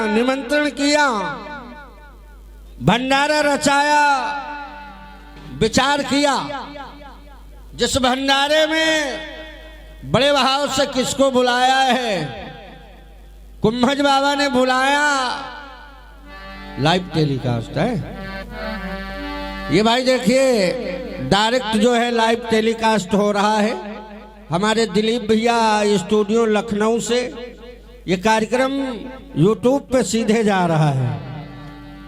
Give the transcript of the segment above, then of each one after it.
निमंत्रण किया, भंडारा रचाया, विचार किया। जिस भंडारे में बड़े भाव से किसको बुलाया है? कुंभज बाबा ने बुलाया। लाइव टेलीकास्ट है ये भाई, देखिए डायरेक्ट जो है लाइव टेलीकास्ट हो रहा है हमारे दिलीप भैया स्टूडियो लखनऊ से। ये कार्यक्रम यूट्यूब पे सीधे जा रहा है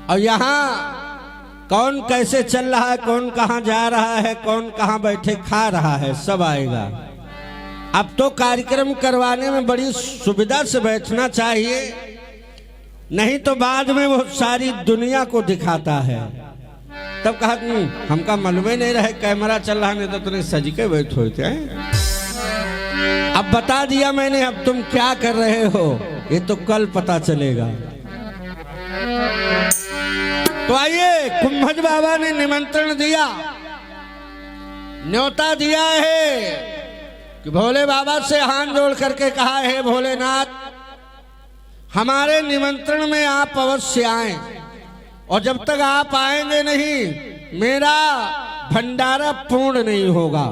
और यहाँ कौन कैसे चल रहा है, कौन कहाँ जा रहा है, कौन कहाँ बैठे खा रहा है, सब आएगा। अब तो कार्यक्रम करवाने में बड़ी सुविधा से बैठना चाहिए, नहीं तो बाद में वो सारी दुनिया को दिखाता है। तब कहा हमका मालूम ही नहीं रहे कैमरा चल रहा, नहीं तो तुमने सज के बैठे होते हैं। अब बता दिया मैंने, अब तुम क्या कर रहे हो ये तो कल पता चलेगा। तो आइए, कुंभज बाबा ने निमंत्रण दिया, न्योता दिया है कि भोले बाबा से हाथ जोड़ करके कहा है भोलेनाथ हमारे निमंत्रण में आप अवश्य आए, और जब तक आप आएंगे नहीं मेरा भंडारा पूर्ण नहीं होगा।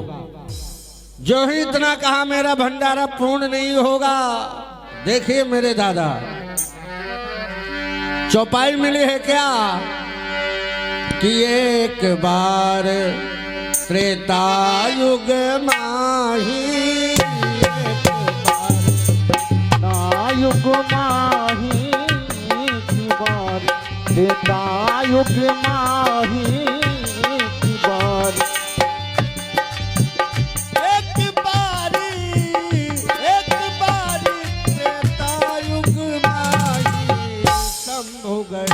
जो ही इतना कहा मेरा भंडारा पूर्ण नहीं होगा। देखिए मेरे दादा, चौपाई मिली है क्या कि एक बार त्रेता युग माही, युग माही की बार, त्रेता युग माही की बार। एक बारी त्रेता युग माही शंभु गए।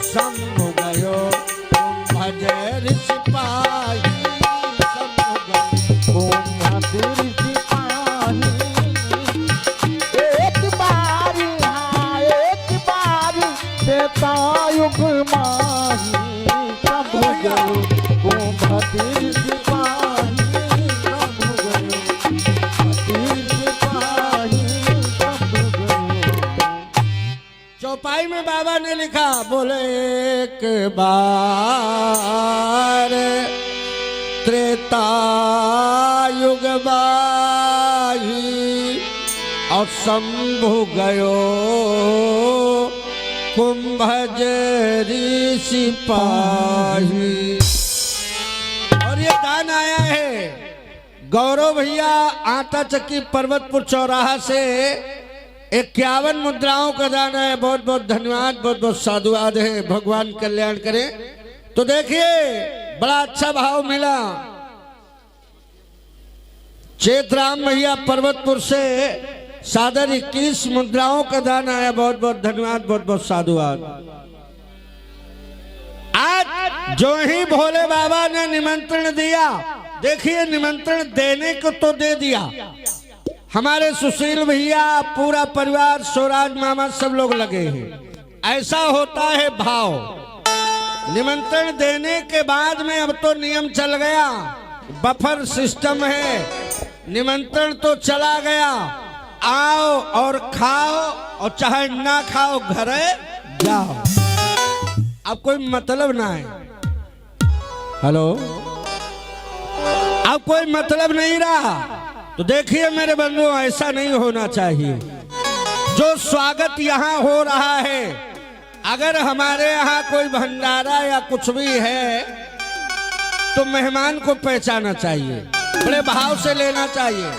शंभु गयो कुंभज ऋषि पाही, शंभु गयो कुंभज ऋषि पाही। एक बारी, हाँ एक बारी त्रेता युग माही शंभु गयो कुंभज ऋषि पाही, शंभु गयो कुंभज ऋषि पाही, शंभु गयो। चौपाई में बाबा ने लिखा, बोले एक बार त्रेता युग बाही और शंभु गयो कुंभज ऋषि पाही। और ये गान आया है गौरव भैया आटा चक्की पर्वतपुर चौराहा से 51 मुद्राओं का दान है। बहुत बहुत धन्यवाद, बहुत बहुत साधुवाद है। भगवान कल्याण करे। तो देखिए बड़ा अच्छा भाव मिला। चेतराम भैया पर्वतपुर से सादर 21 मुद्राओं का दान आया। बहुत बहुत धन्यवाद, बहुत बहुत साधुवाद। आज जो ही भोले बाबा ने निमंत्रण दिया, देखिए निमंत्रण देने को तो दे दिया। हमारे सुशील भैया, पूरा परिवार, स्वराज मामा सब लोग लगे हैं। ऐसा होता है भाव। निमंत्रण देने के बाद में अब तो नियम चल गया, बफर सिस्टम है। निमंत्रण तो चला गया, आओ और खाओ और चाहे ना खाओ घर जाओ। अब कोई मतलब ना है। हेलो, अब कोई मतलब नहीं रहा। तो देखिए मेरे बंधु, ऐसा नहीं होना चाहिए। जो स्वागत यहाँ हो रहा है, अगर हमारे यहाँ कोई भंडारा या कुछ भी है तो मेहमान को पहचाना चाहिए, बड़े भाव से लेना चाहिए।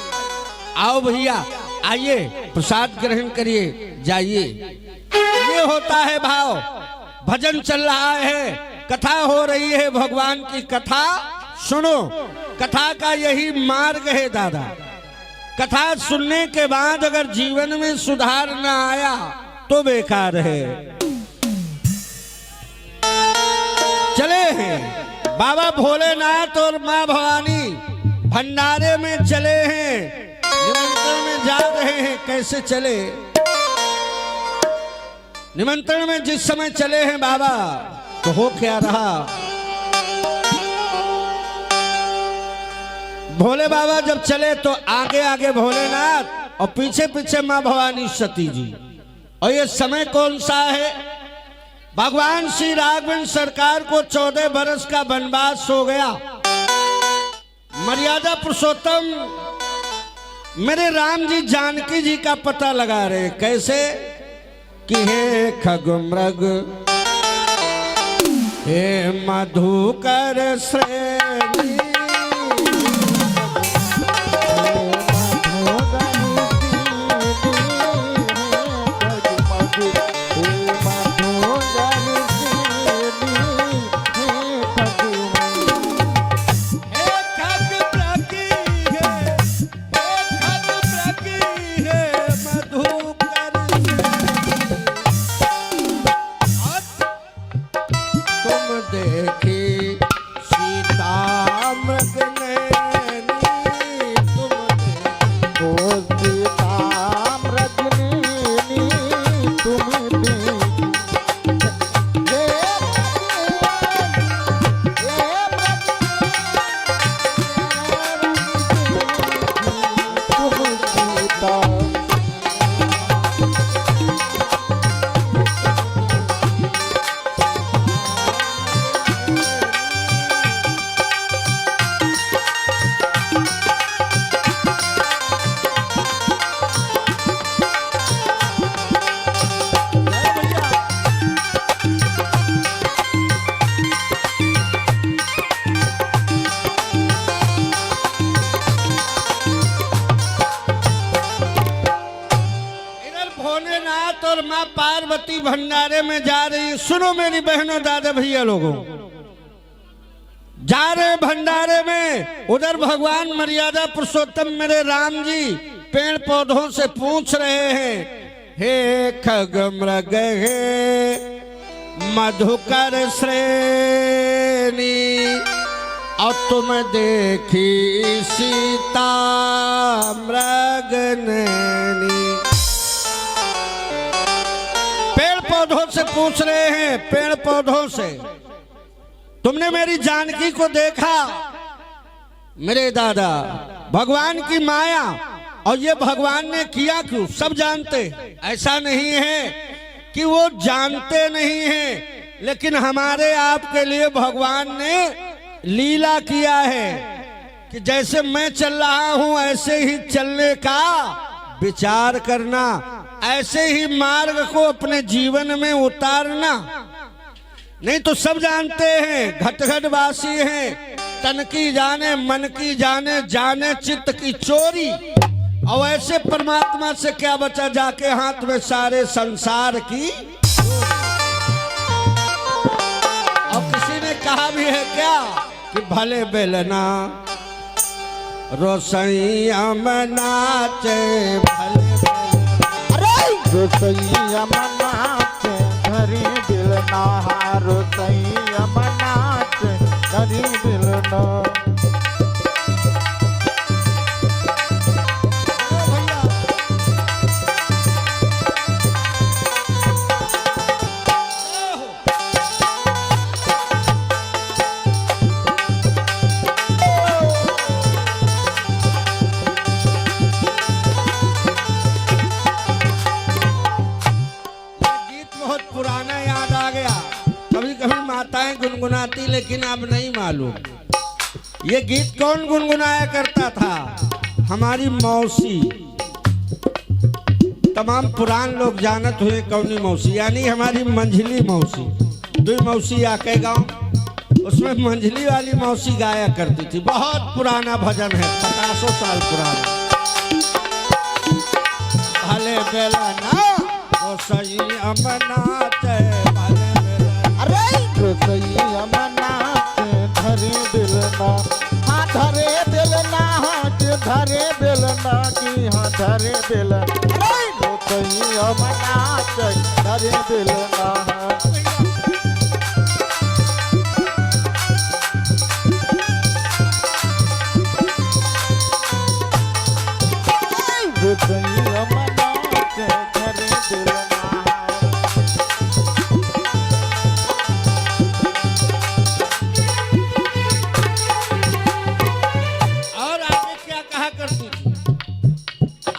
आओ भैया, आइए प्रसाद ग्रहण करिए, जाइए। ये होता है भाव। भजन चल रहा है, कथा हो रही है, भगवान की कथा सुनो। कथा का यही मार्ग है दादा। कथा सुनने के बाद अगर जीवन में सुधार न आया तो बेकार है। चले हैं बाबा भोलेनाथ और माँ भवानी भंडारे में चले हैं, निमंत्रण में जा रहे हैं। कैसे चले? निमंत्रण में जिस समय चले हैं बाबा, तो हो क्या रहा? भोले बाबा जब चले तो आगे आगे भोलेनाथ और पीछे पीछे मां भवानी सती जी। और ये समय कौन सा है? भगवान श्री राघवेंद्र सरकार को 14 बरस का वनवास हो गया। मर्यादा पुरुषोत्तम मेरे राम जी जानकी जी का पता लगा रहे। कैसे कि हे खगमृग हे मधुकर श्रेणी और मां पार्वती भंडारे में जा रही। सुनो मेरी बहनों दादा भैया लोगों, जा रहे भंडारे में। उधर भगवान मर्यादा पुरुषोत्तम मेरे राम जी पेड़ पौधों से पूछ रहे हैं, हे खगमृग हे मधुकर श्रेणी और तुम देखी सीता मृग नैनी। पेड़ पौधों से पूछ रहे हैं, पेड़ पौधों से तुमने मेरी जानकी को देखा? मेरे दादा भगवान की माया, और ये भगवान ने किया क्यों? सब जानते। ऐसा नहीं है कि वो जानते नहीं हैं, लेकिन हमारे आपके लिए भगवान ने लीला किया है कि जैसे मैं चल रहा हूं ऐसे ही चलने का विचार करना, ऐसे ही मार्ग को अपने जीवन में उतारना। नहीं तो सब जानते हैं, घट घट वासी हैं, तन की जाने मन की जाने, जाने चित्त की चोरी। और ऐसे परमात्मा से क्या बचा, जाके हाथ में सारे संसार की। और किसी ने कहा भी है क्या कि भले बेलना रोसैया नाचे, भले रोसैया नाचे धरी दिलना, रोसैया नाचे धरी दिलना। माताएं गुनगुनाती, लेकिन अब नहीं मालूम ये गीत कौन गुनगुनाया करता था। हमारी मौसी, तमाम पुरान लोग जानत हुए कौनी मौसी, यानी हमारी मंझली मौसी। दो मौसी आके गांव, उसमें मंझली वाली मौसी गाया करती थी। बहुत पुराना भजन है, 50 साल पुराना। भले बेलना रोसैया नाचे, रोसैया नाचे धरे दिलना, हाँ धरे दिलना, हाँ धरे दिलना की, हाँ धरे दिलना। रोसैया नाचे धरे दिलना, रोसैया नाचे धरे दिलना। करती थी?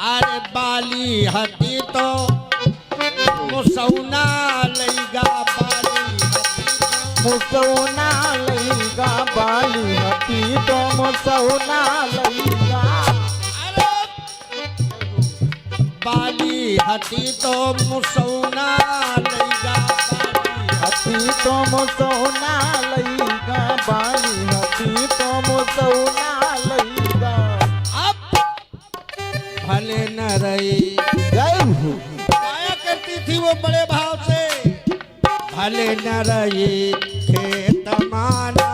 अरे बाली हती तो मुसौना लईगा, बाली मुसौना लईगा, बाली हती तो मुसौना लईगा। बाली हती तो मुसौना लईगा, बाली हती तो मुसौना लईगा, बाली हती तो मुसौना लईगा। अब भले न रही जय हो। गाया करती थी वो बड़े भाव से, भले न रही खेत माना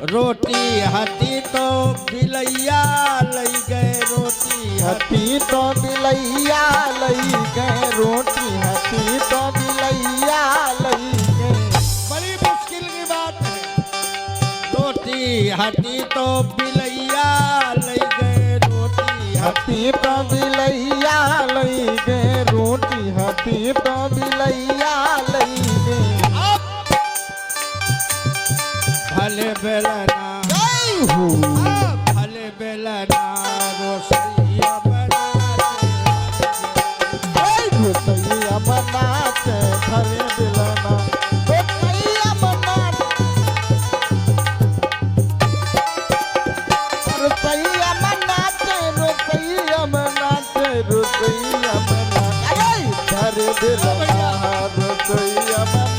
रोटी हती तो बिलैया लई गए, रोटी हती तो बिलैया लई गए, रोटी हती तो बिलैया लई गए। बड़ी मुश्किल की बात है। रोटी हती तो बिलैया लई गए, रोटी हती तो बिलैया लई गए, रोटी हती तो बिलैया लई गए। भले बेलना भले बेलना रोसैया रोसैया बनाते भले बेलना, रोसैया बनाते, रोसैया बनाते, रोसैया बनाते, रोसैया बनाते भले बेलना, रोसैया बनाते।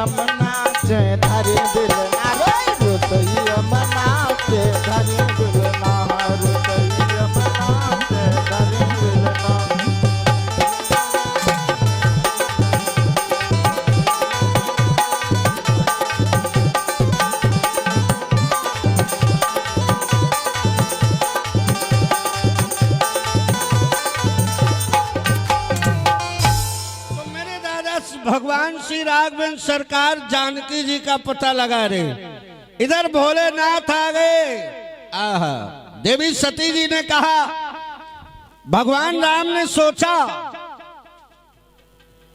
मनाते धरे बेलना, रोसैया मनाते धरे बेलना, रोसैया मनाते धरे बेलना। भगवान श्री राघवेंद्र सरकार जानकी जी का पता लगा रहे, इधर भोलेनाथ आ गए। आहा, देवी सती जी ने कहा, भगवान राम ने सोचा,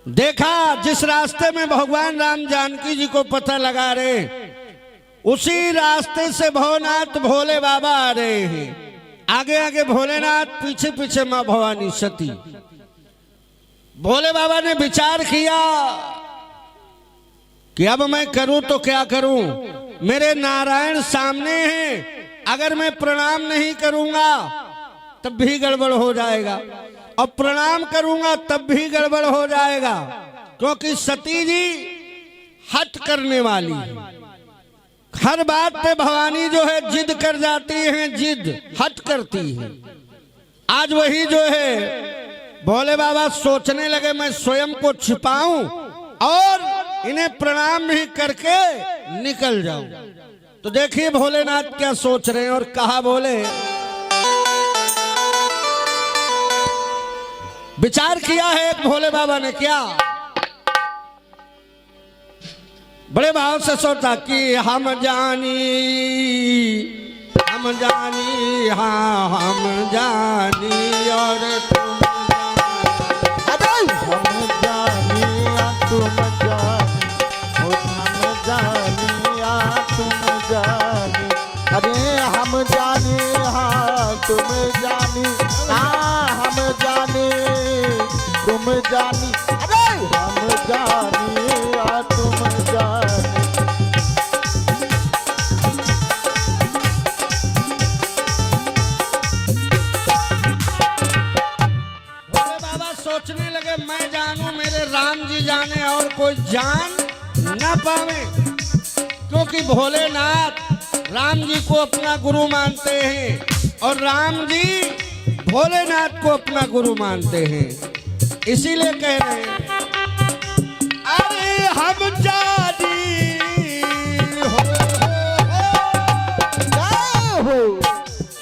देखा जिस रास्ते में भगवान राम जानकी जी को पता लगा रहे, उसी रास्ते से भोलेनाथ भोले बाबा आ रहे हैं। आगे आगे भोलेनाथ, पीछे पीछे मां भवानी सती। भोले बाबा ने विचार किया कि अब मैं करूं तो क्या करूं, मेरे नारायण सामने हैं, अगर मैं प्रणाम नहीं करूंगा तब भी गड़बड़ हो जाएगा, और प्रणाम करूंगा तब भी गड़बड़ हो जाएगा, क्योंकि सती जी हट करने वाली, हर बात पे भवानी जो है जिद कर जाती हैं, जिद हट करती है। आज वही जो है भोले बाबा सोचने लगे, मैं स्वयं को छिपाऊं और इन्हें प्रणाम ही करके निकल जाऊं। तो देखिए भोलेनाथ क्या सोच रहे हैं, और कहा बोले, विचार किया है एक भोले बाबा ने, क्या बड़े भाव से सोचा कि हम जानी, हाँ हम जानी और तुम जानी, अरे हम जानी या तुम जानी। भोले बाबा सोचने लगे मैं जानूं मेरे राम जी जाने और कोई जान न पावे, क्योंकि भोलेनाथ राम जी को अपना गुरु मानते हैं और राम जी भोलेनाथ को अपना गुरु मानते हैं। इसीलिए कह रहे हैं अरे हम जानी हो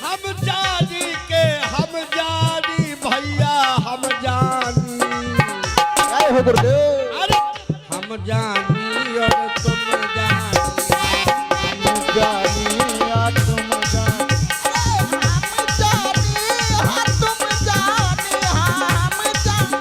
हम जानी के हम जानी भैया हम जानी, जय हो गुरुदेव। अरे हम जानी और तुम जानी, हम जानी या तुम जानी, हम जानी या तुम जानी, हम जानी।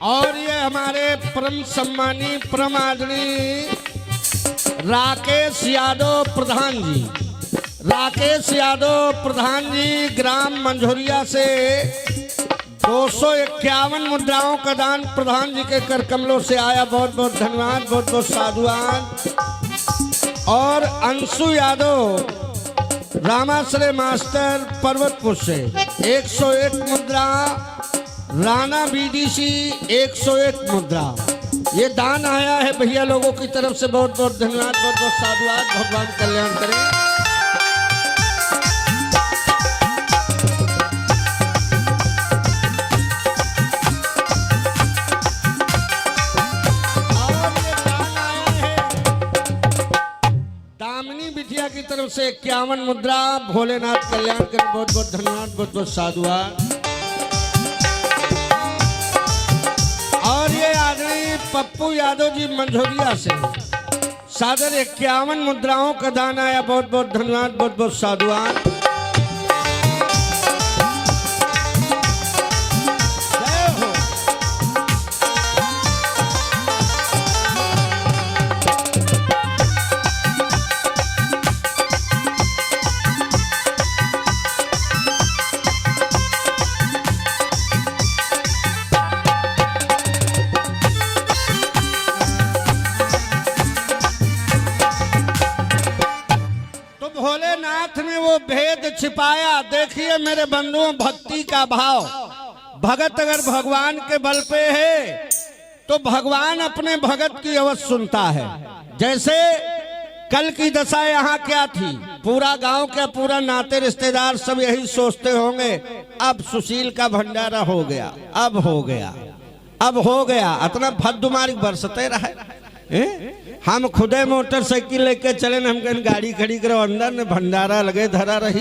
और ये हमारे परम सम्मानी परम आदरणीय राकेश यादव प्रधान जी, राकेश यादव प्रधान जी ग्राम मंझोरिया से 251 मुद्राओं का दान प्रधान जी के कर कमलों से आया। बहुत बहुत धन्यवाद, बहुत बहुत साधुवाद। और अंशु यादव रामाश्रय मास्टर पर्वतपुर से 101 मुद्रा, राणा बीडीसी 101 मुद्रा, ये दान आया है भैया लोगों की तरफ से। बहुत बहुत धन्यवाद, बहुत बहुत साधुवाद। भगवान कल्याण करें। बिटिया की तरफ से 51 मुद्रा, भोलेनाथ कल्याण करें। बहुत बहुत धन्यवाद, बहुत बहुत साधुवाद। और ये आदमी पप्पू यादव जी मंझोरिया से सादर 51 मुद्राओं का दान आया। बहुत बहुत धन्यवाद, बहुत बहुत साधुवाद। जय हो। भोलेनाथ ने वो भेद छिपाया। देखिए मेरे बंधुओं, भक्ति का भाव। भगत अगर भगवान के बल पे है तो भगवान अपने भगत की आवाज सुनता है। जैसे कल की दशा यहाँ क्या थी, पूरा गांव क्या पूरा नाते रिश्तेदार सब यही सोचते होंगे अब सुशील का भंडारा हो गया, अब हो गया, अब हो गया। इतना भद्दुमारी बरसते रहे। हम खुदे मोटरसाइकिल लेके चले न, हम कहीं गाड़ी खड़ी करो अंदर ने भंडारा लगे धरा रही,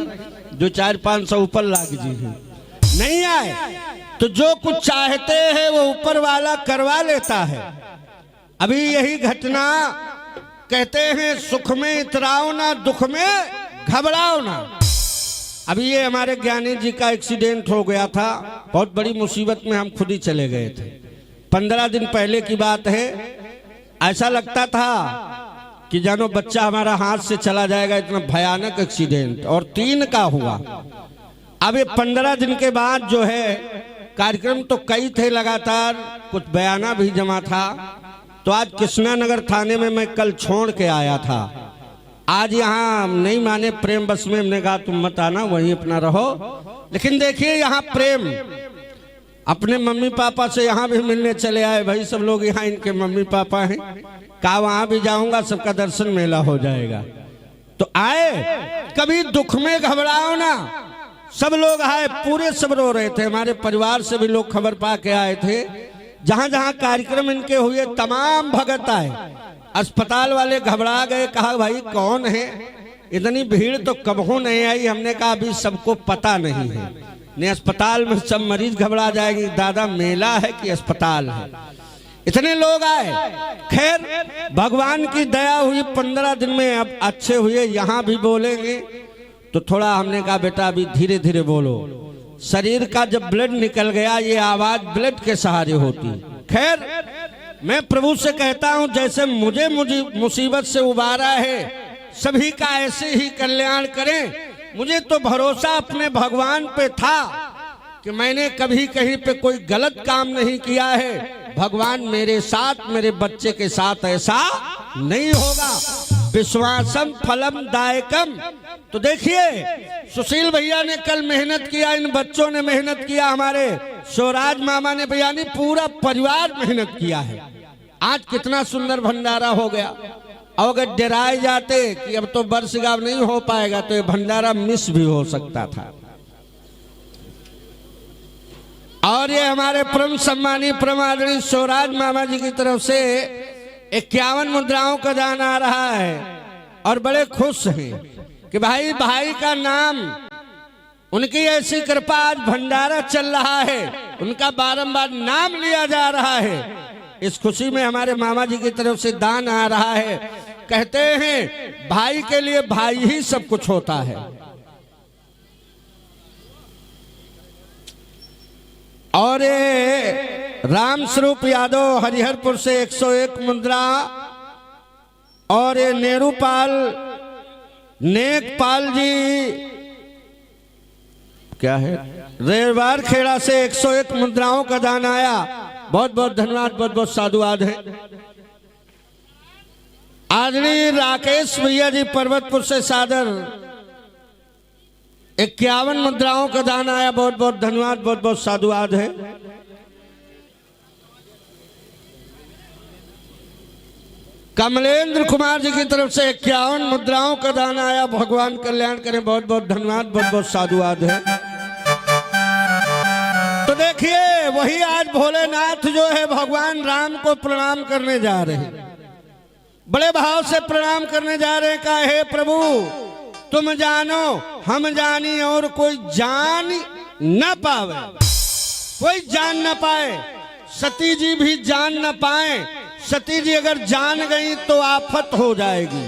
जो 400-500 ऊपर लाग जी नहीं आए। तो जो कुछ चाहते हैं वो ऊपर वाला करवा लेता है। अभी यही घटना कहते हैं, सुख में इतराओ ना, दुख में घबराओ ना। अभी ये हमारे ज्ञानी जी का एक्सीडेंट हो गया था। बहुत बड़ी मुसीबत में हम खुद ही चले गए थे। 15 दिन पहले की बात है। ऐसा लगता था कि जानो बच्चा हमारा हाथ से चला जाएगा, इतना भयानक एक्सीडेंट, और 3 का हुआ। अब ये 15 दिन के बाद जो है, कार्यक्रम तो कई थे लगातार, कुछ बयाना भी जमा था। तो आज कृष्णानगर थाने में मैं कल छोड़ के आया था। आज यहाँ नहीं माने प्रेम बस में, हमने कहा तुम मत आना, वहीं अपना रहो। लेकिन देखिए यहाँ प्रेम, अपने मम्मी पापा से यहाँ भी मिलने चले आए। भाई सब लोग यहाँ इनके मम्मी पापा हैं, कहा वहां भी जाऊंगा, सबका दर्शन मेला हो जाएगा। तो आए। कभी दुख में घबराओ ना, सब लोग आए, पूरे सब रो रहे थे। हमारे परिवार से भी लोग खबर पा के आए थे। जहां जहां कार्यक्रम इनके हुए तमाम भगत आए। अस्पताल वाले घबरा गए, कहा भाई कौन है, इतनी भीड़ तो कबहू नहीं आई। हमने कहा अभी सबको पता नहीं है, ने अस्पताल में सब मरीज घबरा जाएंगे, दादा मेला है कि अस्पताल है। इतने लोग आए। खैर भगवान की दया हुई, 15 दिन में अब अच्छे हुए। यहाँ भी बोलेंगे तो थोड़ा हमने कहा बेटा अभी धीरे धीरे बोलो। शरीर का जब ब्लड निकल गया, ये आवाज ब्लड के सहारे होती। खैर मैं प्रभु से कहता हूँ, जैसे मुझे मुसीबत से उबारा है, सभी का ऐसे ही कल्याण करें। मुझे तो भरोसा अपने भगवान पे था कि मैंने कभी कहीं पे कोई गलत काम नहीं किया है। भगवान मेरे साथ, मेरे बच्चे के साथ ऐसा नहीं होगा। विश्वासम फलम दायकम। तो देखिए सुशील भैया ने कल मेहनत किया, इन बच्चों ने मेहनत किया, हमारे स्वराज मामा ने, भैया ने, पूरा परिवार मेहनत किया है। आज कितना सुंदर भंडारा हो गया। और अगर डराए जाते कि अब तो वर्षगांठ नहीं हो पाएगा तो ये भंडारा मिस भी हो सकता था। और ये हमारे परम सम्मानी परम आदरणीय स्वराज मामा जी की तरफ से 51 मुद्राओं का दान आ रहा है और बड़े खुश हैं कि भाई का नाम, उनकी ऐसी कृपा, आज भंडारा चल रहा है, उनका बारंबार नाम लिया जा रहा है। इस खुशी में हमारे मामा जी की तरफ से दान आ रहा है। कहते हैं भाई के लिए भाई ही सब कुछ होता है। और ये राम स्वरूप यादव हरिहरपुर से 101 मुद्रा, और ये नेहरूपाल नेकपाल जी क्या है रेवार खेड़ा से 101 मुद्राओं का दान आया। बहुत बहुत धन्यवाद, बहुत बहुत साधुवाद है। आदरणीय राकेश भैया जी पर्वतपुर से सादर 51 मुद्राओं का दान आया। बहुत बहुत धन्यवाद, बहुत बहुत साधुवाद है। कमलेंद्र कुमार जी की तरफ से 51 मुद्राओं का दान आया। भगवान कल्याण करें, बहुत बहुत धन्यवाद, बहुत बहुत साधुवाद है। तो देखिए वही आज भोलेनाथ जो है भगवान राम को प्रणाम करने जा रहे हैं, बड़े भाव से प्रणाम करने जा रहे हैं। कहा हे प्रभु तुम जानो हम जानी और कोई जान न पावे, कोई जान न पाए, सती जी भी जान न पाए। सती जी अगर जान गई तो आफत हो जाएगी।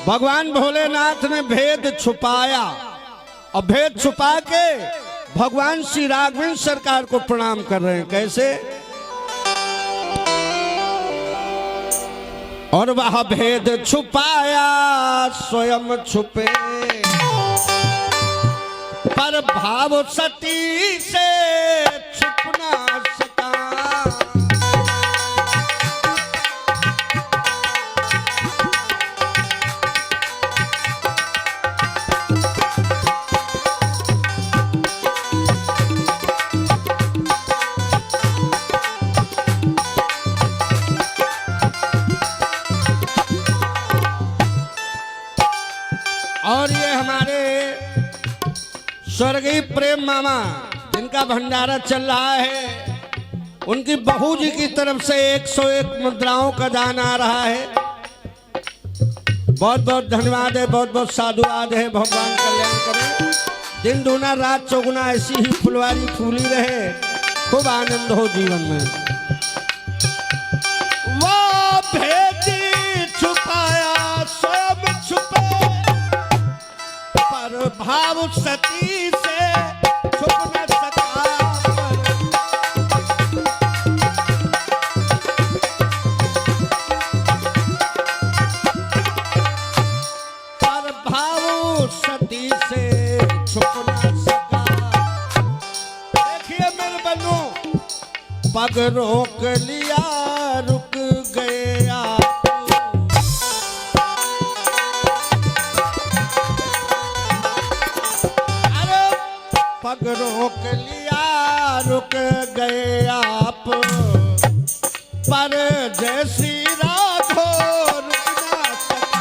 भगवान भोलेनाथ ने भेद छुपाया और भेद छुपा के भगवान श्री राघवेंद्र सरकार को प्रणाम कर रहे हैं। कैसे? और वह भेद छुपाया स्वयं छुपे, पर भाव सती से छुप ना सका। और ये हमारे स्वर्गीय प्रेम मामा जिनका भंडारा चल रहा है, उनकी बहू जी की तरफ से 101 मुद्राओं का दान आ रहा है। बहुत बहुत धन्यवाद है, बहुत बहुत साधुवाद है। भगवान कल्याण करें, दिन दूना रात चौगुना ऐसी ही फुलवारी फूली रहे, खूब आनंद हो जीवन में। वो भेदी छुपाया स्वयं छुपे, पर भाव सती से छुप न सका। पर भाव सती से छुप न सका। देखिए मेरे बन्नू, पग रोक लिया रुक गया, पग रोक लिया रुक गए आप, पर जैसी राधो रुक ना सका।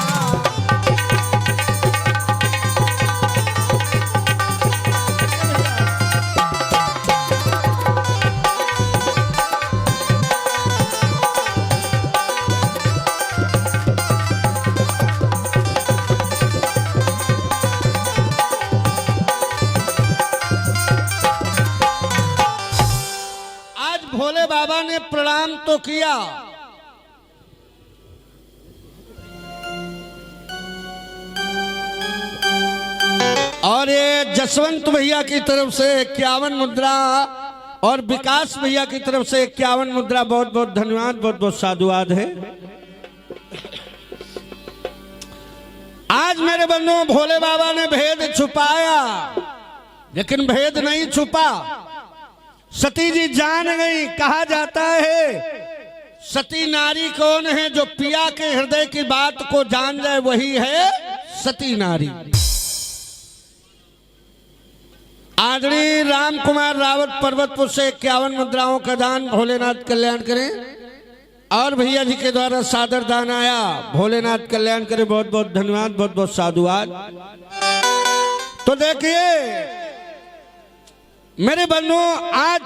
भोले बाबा ने प्रणाम तो किया, और ये जसवंत भैया की तरफ से 51 मुद्रा और विकास भैया की तरफ से 51 मुद्रा। बहुत बहुत धन्यवाद, बहुत बहुत साधुवाद है। आज मेरे बंधुओं भोले बाबा ने भेद छुपाया, लेकिन भेद नहीं छुपा। सती जी जान गई। कहा जाता है सती नारी कौन है? जो पिया के हृदय की बात को जान जाए वही है सती नारी। आदरणीय राम कुमार रावत पर्वतपुर से 51 मुद्राओं का दान, भोलेनाथ कल्याण करें। और भैया जी के द्वारा सादर दान आया, भोलेनाथ कल्याण करें। बहुत बहुत धन्यवाद, बहुत बहुत साधुवाद। तो देखिए मेरे बंधुओं, आज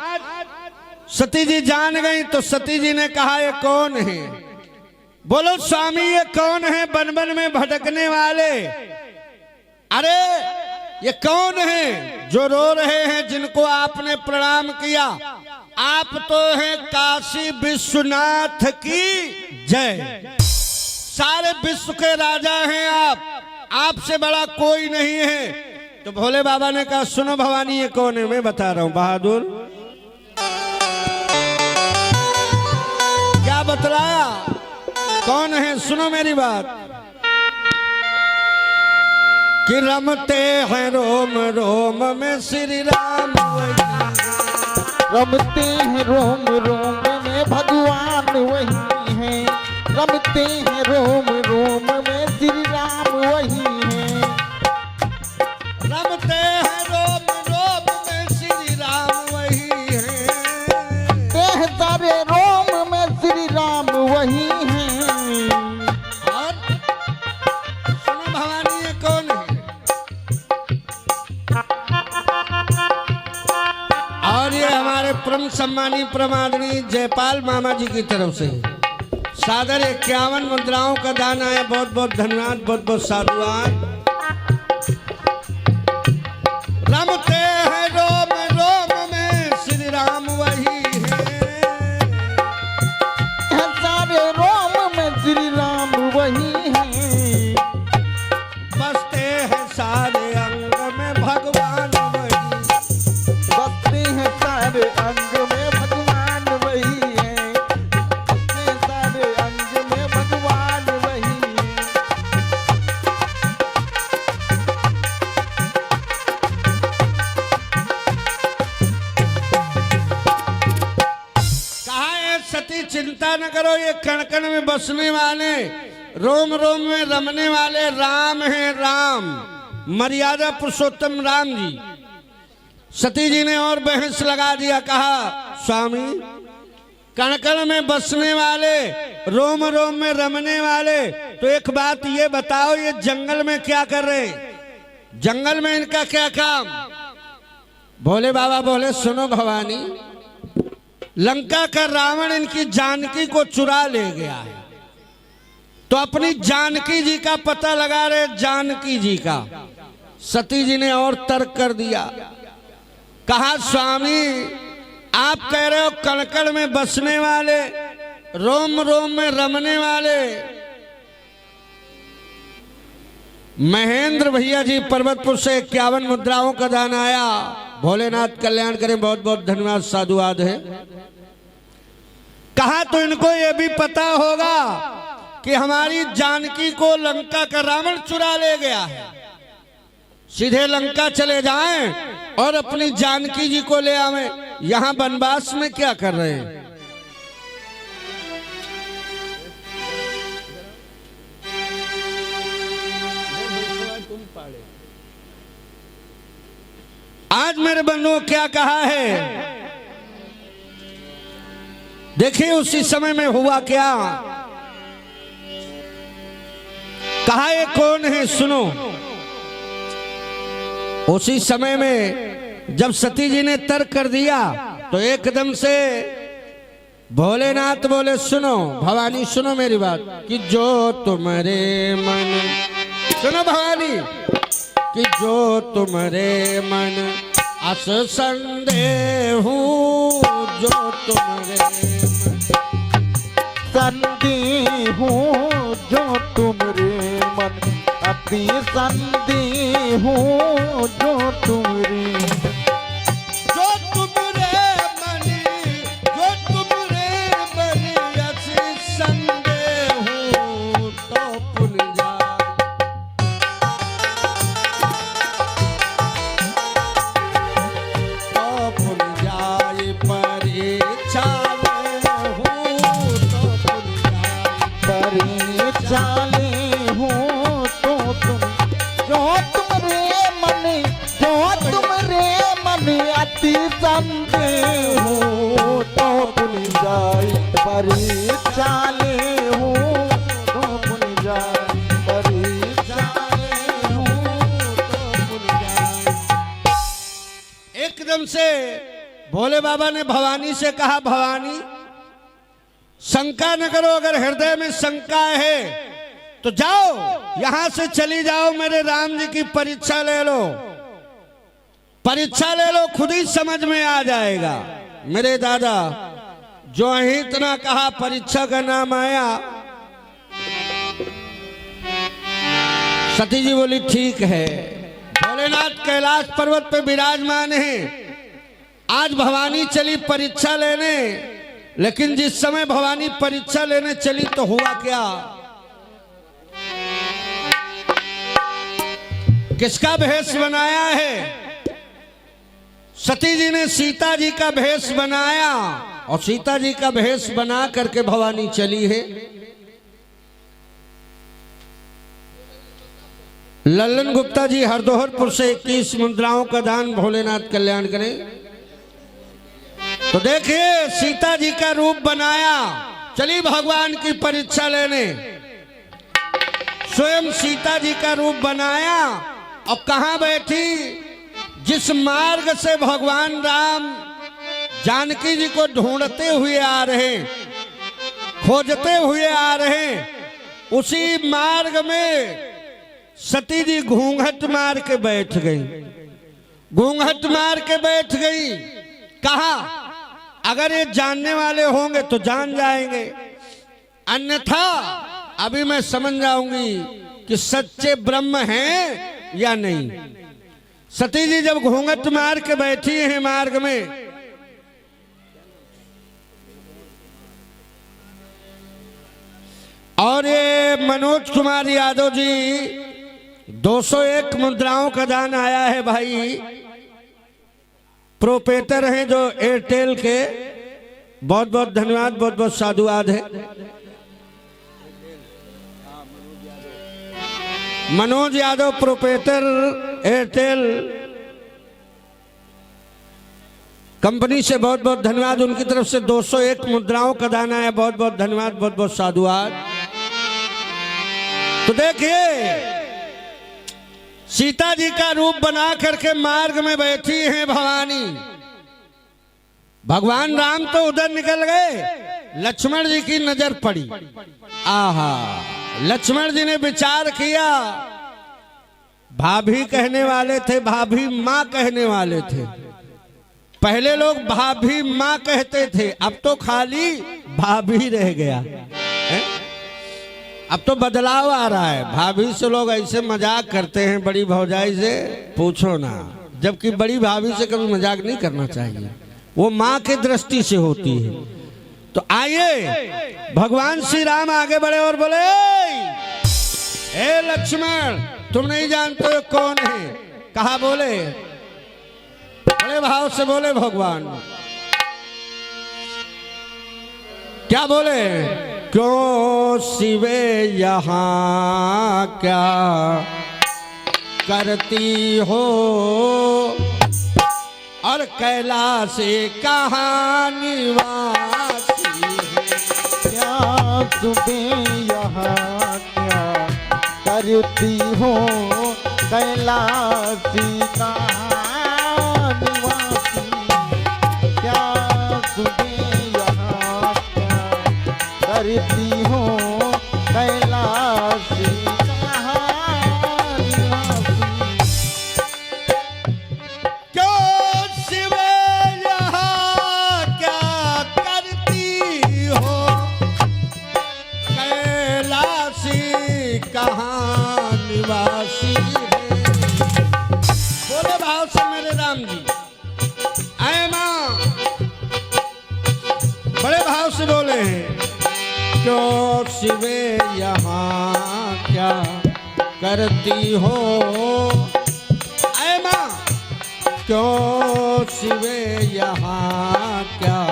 सती जी जान गई तो सती जी ने कहा ये कौन है? बोलो स्वामी ये कौन है बन बन में भटकने वाले? अरे ये कौन है जो रो रहे हैं, जिनको आपने प्रणाम किया? आप तो हैं काशी विश्वनाथ की जय। सारे विश्व के राजा हैं आप, आपसे बड़ा कोई नहीं है। तो भोले बाबा ने कहा सुनो भवानी ये कौन है? मैं बता रहा हूं बहादुर। क्या बतलाया? कौन है? सुनो मेरी बात। कि रमते हैं रोम रोम में श्री राम, रमते हैं रोम रोम में भगवान वही है। रमते हैं रोम रोम में श्री राम वही है। रमते हैं रोम रोम में श्री राम वही है। देह सारे रोम में श्री राम वही है। और सुनो भवानी ये कौन है? और ये हमारे परम सम्मानी प्रमादनी जयपाल मामा जी की तरफ से सादर 51 मुद्राओं का दान आया। बहुत बहुत धन्यवाद, बहुत बहुत साधुवाद। रमते हैं रोम रोम में श्री राम वही है। सारे रोम में श्री राम वही है। बसते हैं सारे अंग में भगवान वही। बसते हैं सारे अंग में भगवान वही है। बसते सारे अंग में भगवान वही है। कहा है सती चिंता न करो, ये कण कण में बसने वाले, रोम रोम में रमने वाले राम हैं। राम मर्यादा पुरुषोत्तम राम जी। सती जी ने और बहस लगा दिया। कहा स्वामी कण कण में बसने वाले, रोम रोम में रमने वाले, तो एक बात ये बताओ ये जंगल में क्या कर रहे हैं? जंगल में इनका क्या काम? भोले बाबा बोले सुनो भवानी, लंका का रावण इनकी जानकी को चुरा ले गया है, तो अपनी जानकी जी का पता लगा रहे। जानकी जी का। सती जी ने और तर्क कर दिया। कहा स्वामी आप कह रहे हो कणकण में बसने वाले, रोम रोम में रमने वाले। महेंद्र भैया जी पर्वतपुर से 51 मुद्राओं का दान आया। भोलेनाथ कल्याण करें। बहुत बहुत धन्यवाद, साधुवाद है। कहा तो इनको ये भी पता होगा कि हमारी जानकी को लंका का रावण चुरा ले गया है। सीधे लंका चले जाएं और अपनी जानकी जी को ले आवे। यहां वनवास में क्या कर रहे हैं? आज मेरे बंधुओं क्या कहा है देखिए। उसी समय में हुआ क्या, कहा ये कौन है सुनो। उसी समय में जब सती जी ने तर्क कर दिया तो एकदम से भोलेनाथ बोले सुनो भवानी, सुनो मेरी बात, कि जो तुम्हारे मन, सुनो भवानी, कि जो तुम्हारे मन अस संदेह, जो तुम्हारे संदेह, जो तुमरे मन अति संदेह, जो तुमरे, जो तुम्हारे मन, जो तुम्हारे मन अस संदेह, तो पुन जाए। एकदम से भोले बाबा ने भवानी से कहा, भवानी शंका न करो, अगर हृदय में शंका है तो जाओ, यहां से चली जाओ, मेरे राम जी की परीक्षा ले लो, परीक्षा ले लो, खुद ही समझ में आ जाएगा। मेरे दादा जो ही इतना कहा, परीक्षा का नाम आया, सती जी बोली ठीक है, भोलेनाथ कैलाश पर्वत पे विराजमान है, आज भवानी चली परीक्षा लेने, लेकिन जिस समय भवानी परीक्षा लेने चली तो हुआ क्या, किसका भेष बनाया है? सती जी ने सीता जी का भेष बनाया, और सीता जी का भेष बना करके भवानी चली है। लल्लन गुप्ता जी हरदोहरपुर से 21 मुद्राओं का दान, भोलेनाथ कल्याण करें। तो देखिए सीता जी का रूप बनाया, चली भगवान की परीक्षा लेने, स्वयं सीता जी का रूप बनाया, और कहां बैठी? जिस मार्ग से भगवान राम जानकी जी को ढूंढते हुए आ रहे, खोजते हुए आ रहे, उसी मार्ग में सती जी घूंघट मार के बैठ गई, घूंघट मार के बैठ गई। कहा अगर ये जानने वाले होंगे तो जान जाएंगे, अन्यथा अभी मैं समझ जाऊंगी कि सच्चे ब्रह्म हैं या नहीं। सती जी जब घूंघट मार के बैठी हैं मार्ग में, और ये मनोज कुमार यादव जी 201 मुद्राओं का दान आया है भाई, प्रोपेटर हैं जो एयरटेल के, बहुत बहुत धन्यवाद, बहुत बहुत साधुवाद है। मनोज यादव प्रोपेटर एयरटेल कंपनी से बहुत बहुत धन्यवाद, उनकी तरफ से 201 मुद्राओं का दान आया, बहुत बहुत धन्यवाद, बहुत बहुत साधुवाद। तो देखिए सीता जी का रूप बना करके मार्ग में बैठी हैं भवानी, भगवान राम तो उधर निकल गए, लक्ष्मण जी की नजर पड़ी। आहा, लक्ष्मण जी ने विचार किया, भाभी कहने वाले थे, भाभी माँ कहने वाले थे, पहले लोग भाभी माँ कहते थे, अब तो खाली भाभी रह गया है? अब तो बदलाव आ रहा है, भाभी से लोग ऐसे मजाक करते हैं, बड़ी भौजाई से पूछो ना, जबकि बड़ी भाभी से कभी मजाक नहीं करना चाहिए, वो माँ की दृष्टि से होती है। तो आइए भगवान श्री राम आगे बढ़े और बोले, ए लक्ष्मण तुम नहीं जानते हो कौन है? कहा बोले, बड़े भाव से बोले भगवान, क्या बोले? क्यों शिवे यहाँ क्या करती हो, और कैलाश कहाँ निवासी है, क्या तुम्हें यहाँ क्या करती हो, कैलाशी कहाँ निवासी, क्या तुम्हें यहाँ क्या करती हो, कैलाशी कहाँ निवासी। क्यों शिवे यहाँ क्या करती हो, कैलाशी कहाँ निवासी है। बोले भाव से मेरे राम जी, आए माँ, बड़े भाव से बोले हैं, क्यों शिवे यहाँ क्या करती हो, आए माँ, क्यों शिवे यहाँ क्या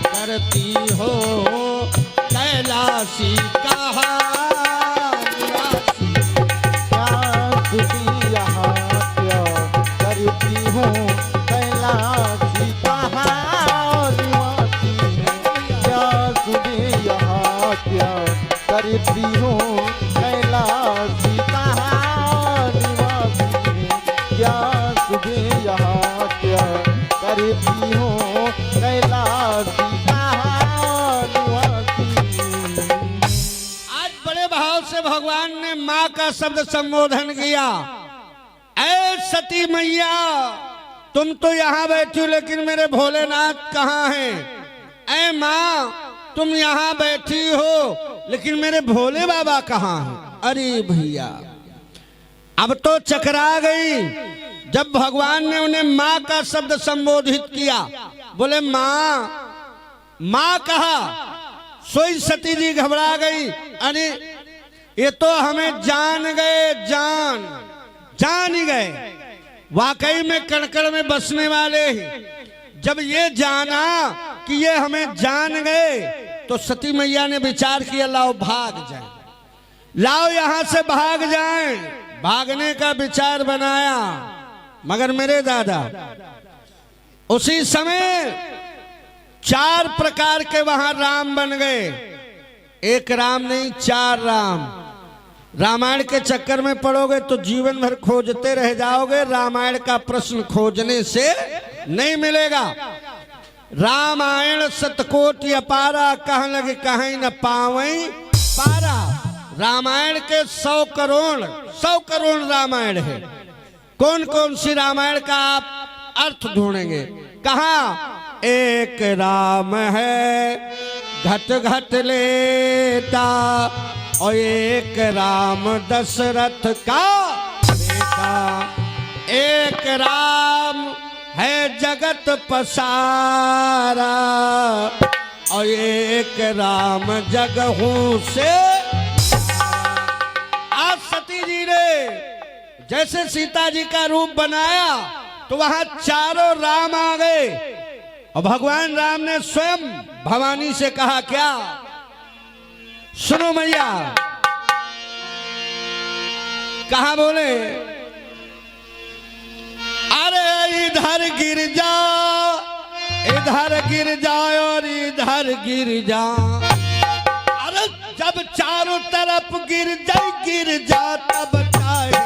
करती हो, कैलाशी कहाँ निवासी, क्या तुम्हें यहाँ क्या करती हो, कैलाशी कहाँ निवासी है, क्या तुम्हें यहाँ क्या करती हो, कैलाशी कहाँ निवासी है, क्या तुम्हें यहाँ क्या बेटी हो कैलाशी कहाँ निवासी। आज बड़े भाव से भगवान ने माँ का शब्द संबोधन किया। ऐ सती मैया, तुम तो यहाँ बैठी हो लेकिन मेरे भोलेनाथ कहाँ हैं? ऐ माँ, तुम यहाँ बैठी हो लेकिन मेरे भोले बाबा कहाँ हैं? अरे भैया, अब तो चकरा गई। जब भगवान ने उन्हें माँ का शब्द संबोधित किया, बोले माँ, माँ कहा, सोई सती जी घबरा गई। अरे ये तो हमें जान गए, जान ही गए, वाकई में कणकण में बसने वाले ही। जब ये जाना कि ये हमें जान गए तो सती मैया ने विचार किया, लाओ भाग जाए, लाओ यहां से भाग जाएं। भागने का विचार बनाया, मगर मेरे दादा उसी समय 4 प्रकार के वहां राम बन गए। एक राम नहीं, 4 राम। रामायण के चक्कर में पड़ोगे तो जीवन भर खोजते रह जाओगे, रामायण का प्रश्न खोजने से नहीं मिलेगा। रामायण सतकोटि अपारा, कहाँ लगे कहीं न पावई पारा। रामायण के 100 करोड़ रामायण है। कौन कौन सी रामायण का आप अर्थ ढूंढेंगे? कहा एक राम है घट घट लेता, और एक राम दशरथ का बेटा। एक राम है जगत पसारा, और एक राम जगहू से। आज सती जी ने जैसे सीता जी का रूप बनाया तो वहां 4 राम आ गए, और भगवान राम ने स्वयं भवानी से कहा क्या? सुनो मैया, कहा बोले, अरे इधर गिर जा, इधर गिर जा और इधर गिर जा। अरे जब चारों तरफ गिर जा तब चाहे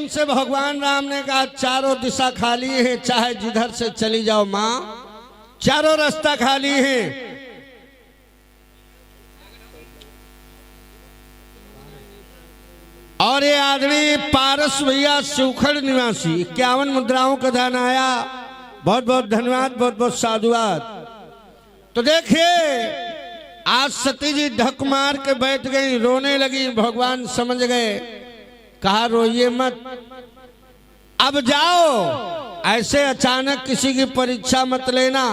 से भगवान राम ने कहा, चारों दिशा खाली है, चाहे जिधर से चली जाओ माँ, चारों रास्ता खाली है। और ये आदमी पारस भैया सुखड़ निवासी 51 मुद्राओं का धन आया। बहुत बहुत धन्यवाद, बहुत बहुत साधुवाद। तो देखिए आज सती जी ढक मार के बैठ गई, रोने लगी। भगवान समझ गए, कहा रोइए मत, अब जाओ, ऐसे अचानक किसी की परीक्षा मत लेना।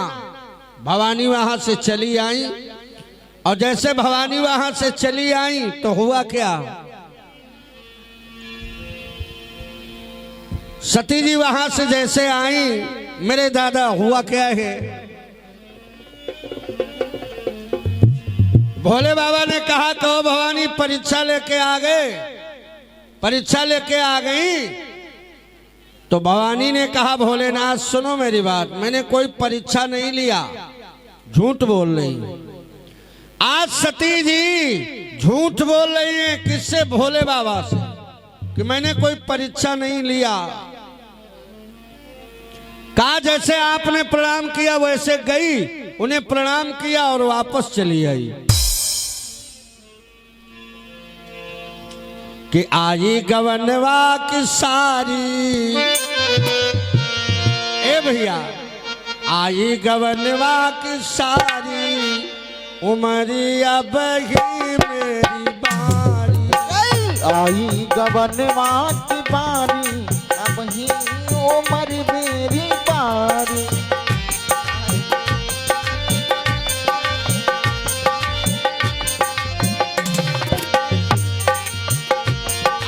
भवानी वहां से चली आई, और जैसे भवानी वहां से चली आई तो हुआ क्या? सती जी वहां से जैसे आई, मेरे दादा हुआ क्या है? भोले बाबा ने कहा, कहो भवानी परीक्षा लेके आ गए, परीक्षा लेके आ गई। तो भवानी ने कहा, भोलेनाथ सुनो मेरी बात, मैंने कोई परीक्षा नहीं लिया, झूठ बोल रही। आज सती जी झूठ बोल रही है। किससे? भोले बाबा से, कि मैंने कोई परीक्षा नहीं लिया। कहा जैसे आपने प्रणाम किया वैसे गई, उन्हें प्रणाम किया और वापस चली आई। कि आई गवनवा की सारी, ए भैया, आई गवनवा की सारी, उमरिया बही मेरी बारी। आई गबनवा की बारी अब ही उम्र मेरी बारी।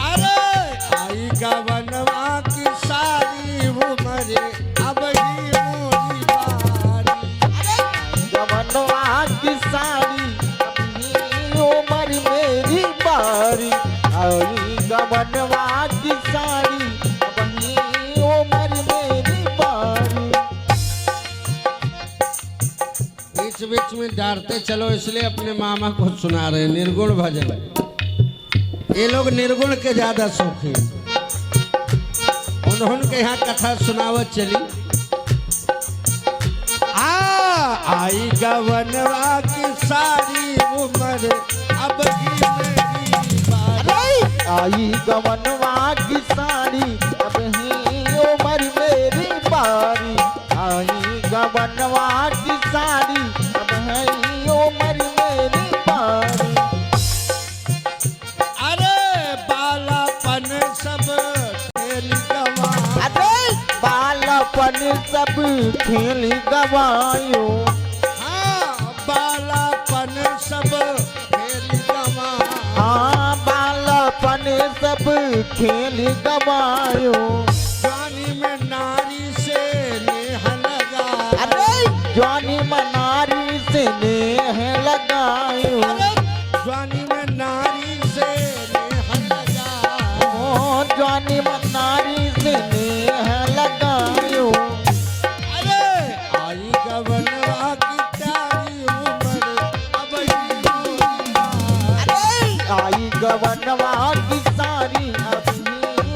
अरे आई गबनवा की सारी उम्र अब ही मोरी बारी। गबनवा की सारी अब ही उम्र मेरी बारी। आई गबनवा की सारी अब ही उम्र मेरी बारी। बीच बीच में डांटते चलो इसलिए अपने मामा को सुना रहे हैं निर्गुण भजन। ये लोग निर्गुण के ज्यादा शौकीन, उन्होंने यहाँ कथा सुनावत चली। आई गवनवा की सारी उम्र अब ही मेरी बारी। आई गबनवा की सारी अब ही उम्र मेरी बारी। आई गबनवा की सारी अब ही उम्र मेरी बारी। अरे बालापन सब खेल गवा। अरे बालपन सब खेल गवायो। हाँ बालापन सब खेल गवा। हाँ बालपन सब खेल गवायो। जवानी में नारी से नेह लगा। अरे जवानी मनारी से नेह लगायो। अरे जवानी में नारी से नेह लगा। ओ जवानी मनारी से नेह लगायो। अरे आई गवनवा की प्यारी उम्र अब ही मोरी बारी। आई गबनवा की सारी अब ही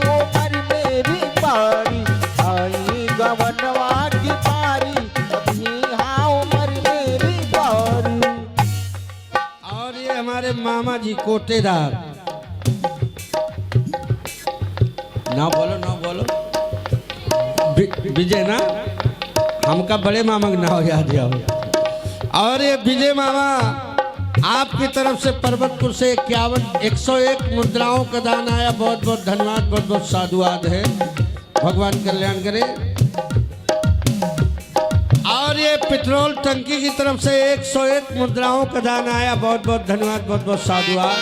उम्र मेरी बारी। आई गबनवा की बारी अब ही हाँ उम्र मेरी बारी। और ये हमारे मामा जी कोटेदार, ना बोलो विजय ना, हमका बड़े मामा का नाम याद दिया। और ये विजय मामा आपकी तरफ से पर्वतपुर से 101 मुद्राओं का दान आया। बहुत बहुत धन्यवाद, बहुत बहुत साधुवाद है। भगवान कल्याण करे। और ये पेट्रोल टंकी की तरफ से 101 मुद्राओं का दान आया। बहुत बहुत धन्यवाद, बहुत बहुत साधुवाद।